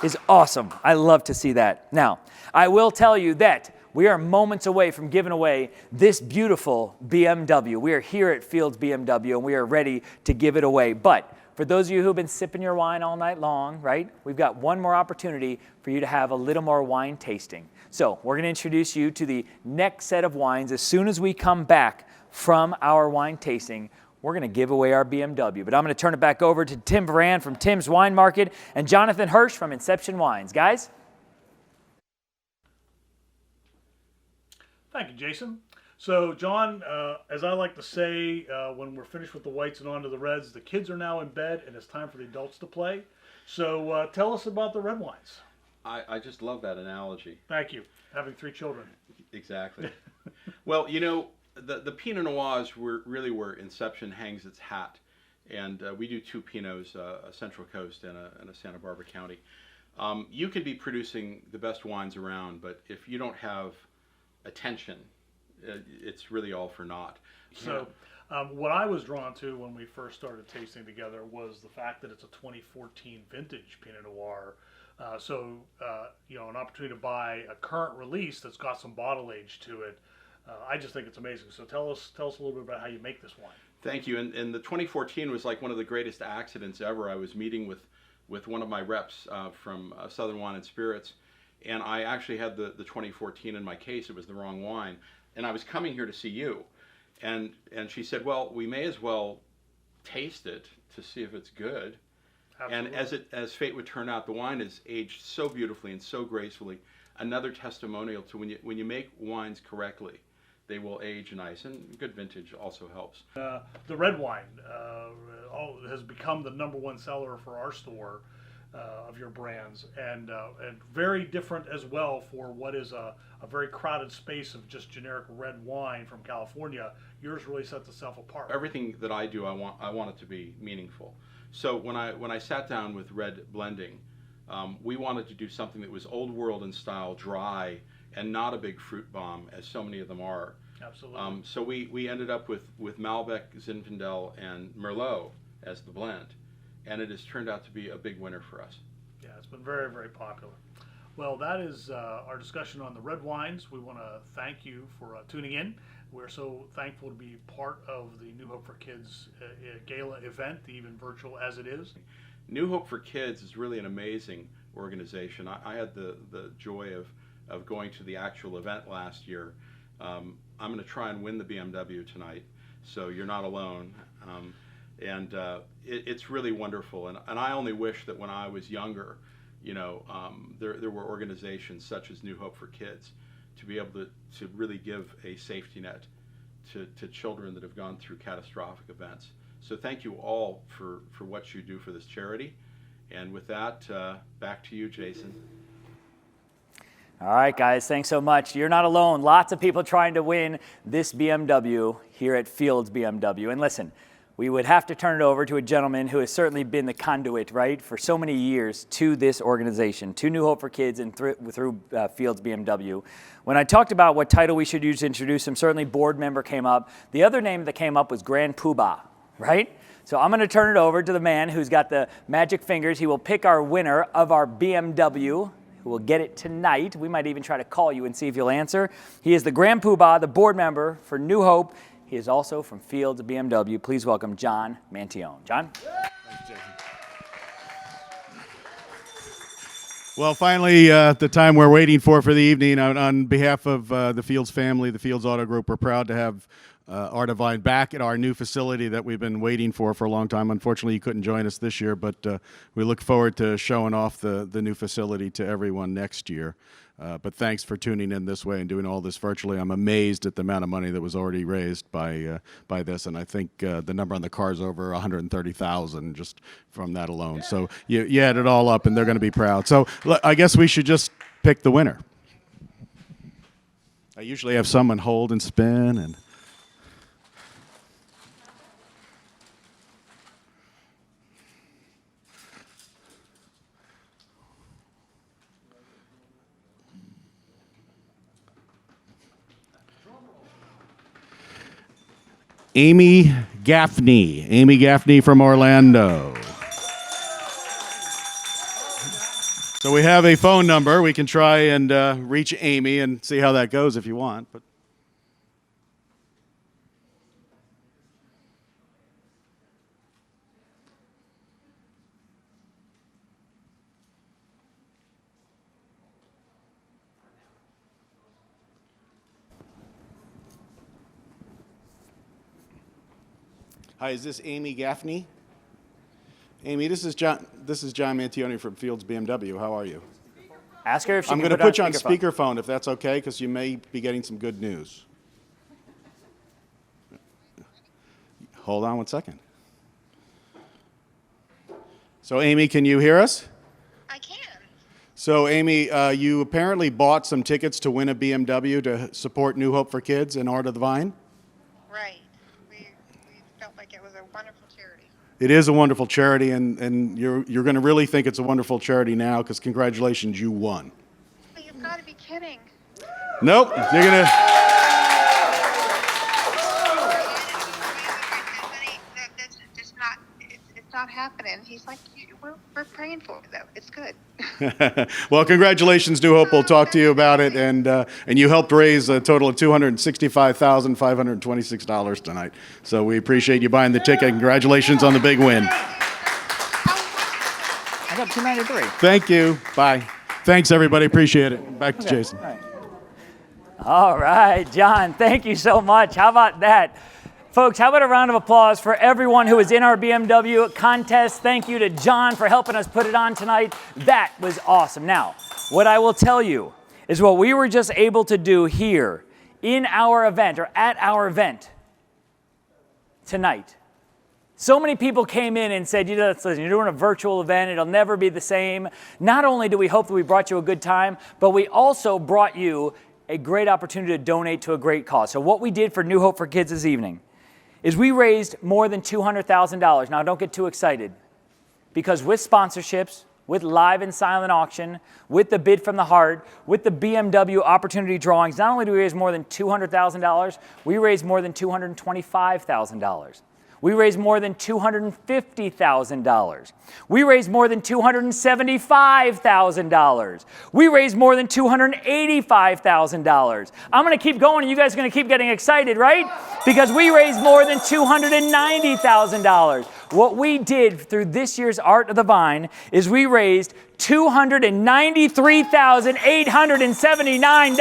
is awesome. I love to see that. Now, I will tell you that we are moments away from giving away this beautiful BMW. We are here at Fields BMW and we are ready to give it away. But for those of you who've been sipping your wine all night long, right, we've got one more opportunity for you to have a little more wine tasting. So we're going to introduce you to the next set of wines. As soon as we come back from our wine tasting, we're going to give away our BMW. But I'm going to turn it back over to Tim Varan from Tim's Wine Market and Jonathan Hirsch from Inception Wines. Guys? Thank you, Jason. So, John, as I like to say, when we're finished with the whites and on to the reds, the kids are now in bed and it's time for the adults to play. So tell us about the red wines. I just love that analogy. Thank you. Having 3 children. Exactly. Well, you know, the Pinot Noirs were really where Inception hangs its hat. And we do 2 Pinots, a Central Coast and a Santa Barbara County. You could be producing the best wines around, but if you don't have attention, it's really all for naught. So what I was drawn to when we first started tasting together was the fact that it's a 2014 vintage Pinot Noir. You know, an opportunity to buy a current release that's got some bottle age to it. I just think it's amazing. So tell us a little bit about how you make this wine. Thank you. And the 2014 was like one of the greatest accidents ever. I was meeting with one of my reps from Southern Wine and Spirits, and I actually had the 2014 in my case. It was the wrong wine. And I was coming here to see you, and she said, well, we may as well taste it to see if it's good. Absolutely. And as fate would turn out, the wine is aged so beautifully and so gracefully. Another testimonial to when you make wines correctly, they will age nice, and good vintage also helps. The red wine has become the #1 seller for our store of your brands, and very different as well for what is a very crowded space of just generic red wine from California. Yours really sets itself apart. Everything that I do, I want it to be meaningful. So when I sat down with red blending, we wanted to do something that was old world in style, dry, and not a big fruit bomb as so many of them are. Absolutely. So we ended up with Malbec, Zinfandel, and Merlot as the blend. And it has turned out to be a big winner for us. Yeah, it's been very, very popular. Well, that is our discussion on the red wines. We want to thank you for tuning in. We're so thankful to be part of the New Hope for Kids gala event, even virtual as it is. New Hope for Kids is really an amazing organization. I had the joy of going to the actual event last year. I'm going to try and win the BMW tonight, so you're not alone. It's really wonderful, and I only wish that when I was younger, you know, there were organizations such as New Hope for Kids to be able to really give a safety net to children that have gone through catastrophic events. So thank you all for what you do for this charity. And with that, back to you, Jason. All right, guys, thanks so much. You're not alone. Lots of people trying to win this BMW here at Fields BMW. And listen, we would have to turn it over to a gentleman who has certainly been the conduit, right, for so many years to this organization, to New Hope for Kids and through Fields BMW. When I talked about what title we should use to introduce him, certainly board member came up. The other name that came up was Grand Poobah, right? So I'm going to turn it over to the man who's got the magic fingers. He will pick our winner of our BMW, who will get it tonight. We might even try to call you and see if you'll answer. He is the Grand Poobah, the board member for New Hope. He is also from Fields BMW. Please welcome John Mantione. John? Thanks, Jason. Well, finally, the time we're waiting for the evening. On behalf of the Fields family, the Fields Auto Group, we're proud to have our Divine back at our new facility that we've been waiting for a long time. Unfortunately, you couldn't join us this year, but we look forward to showing off the new facility to everyone next year. But thanks for tuning in this way and doing all this virtually. I'm amazed at the amount of money that was already raised by this, and I think the number on the car is over 130,000 just from that alone. So you add it all up, and they're going to be proud. So I guess we should just pick the winner. I usually have someone hold and spin and. Amy Gaffney. Amy Gaffney from Orlando. So we have a phone number. We can try and reach Amy and see how that goes if you want. But hi, is this Amy Gaffney? Amy, this is John Mantione from Fields BMW. How are you? Ask her if she I'm can going to put you on speakerphone. speakerphone if that's okay, because you may be getting some good news. Hold on one second. So, Amy, can you hear us? I can. So, Amy, you apparently bought some tickets to win a BMW to support New Hope for Kids and Art of the Vine? Right. We felt like it was a wonderful charity. It is a wonderful charity, and you're going to really think it's a wonderful charity now, because congratulations, you won. Oh, you've got to be kidding. Nope, you're going to... It's not happening. He's like, we're praying for it, though. It's good. Well, congratulations, New Hope. We'll talk to you about it, and you helped raise a total of $265,526 tonight. So we appreciate you buying the ticket. Congratulations on the big win. I got 293. Thank you. Bye. Thanks, everybody. Appreciate it. Back to Jason. All right, John, thank you so much. How about that? Folks, how about a round of applause for everyone who was in our BMW contest? Thank you to John for helping us put it on tonight. That was awesome. Now, what I will tell you is what we were just able to do here in our event, or at our event tonight. So many people came in and said, listen, you're doing a virtual event, it'll never be the same. Not only do we hope that we brought you a good time, but we also brought you a great opportunity to donate to a great cause. So what we did for New Hope for Kids this evening is we raised more than $200,000. Now, don't get too excited, because with sponsorships, with live and silent auction, with the bid from the heart, with the BMW opportunity drawings, not only do we raise more than $200,000, we raised more than $225,000. We raised more than $250,000. We raised more than $275,000. We raised more than $285,000. I'm going to keep going, and you guys are going to keep getting excited, right? Because we raised more than $290,000. What we did through this year's Art of the Vine is we raised $293,879.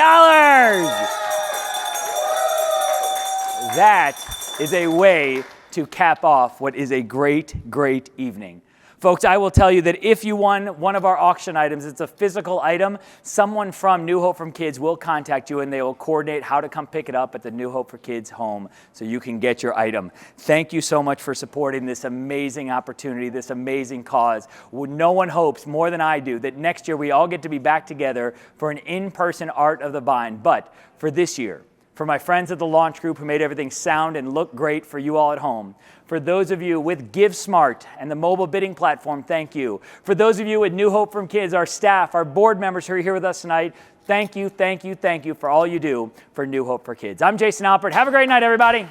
That is a way to cap off what is a great, great evening. Folks, I will tell you that if you won one of our auction items, it's a physical item, someone from New Hope for Kids will contact you, and they will coordinate how to come pick it up at the New Hope for Kids home so you can get your item. Thank you so much for supporting this amazing opportunity, this amazing cause. No one hopes more than I do that next year we all get to be back together for an in-person Art of the Vine. But for this year, for my friends at the launch group who made everything sound and look great for you all at home. For those of you with GiveSmart and the mobile bidding platform, thank you. For those of you with New Hope for Kids, our staff, our board members who are here with us tonight, thank you, thank you, thank you for all you do for New Hope for Kids. I'm Jason Alpert. Have a great night, everybody.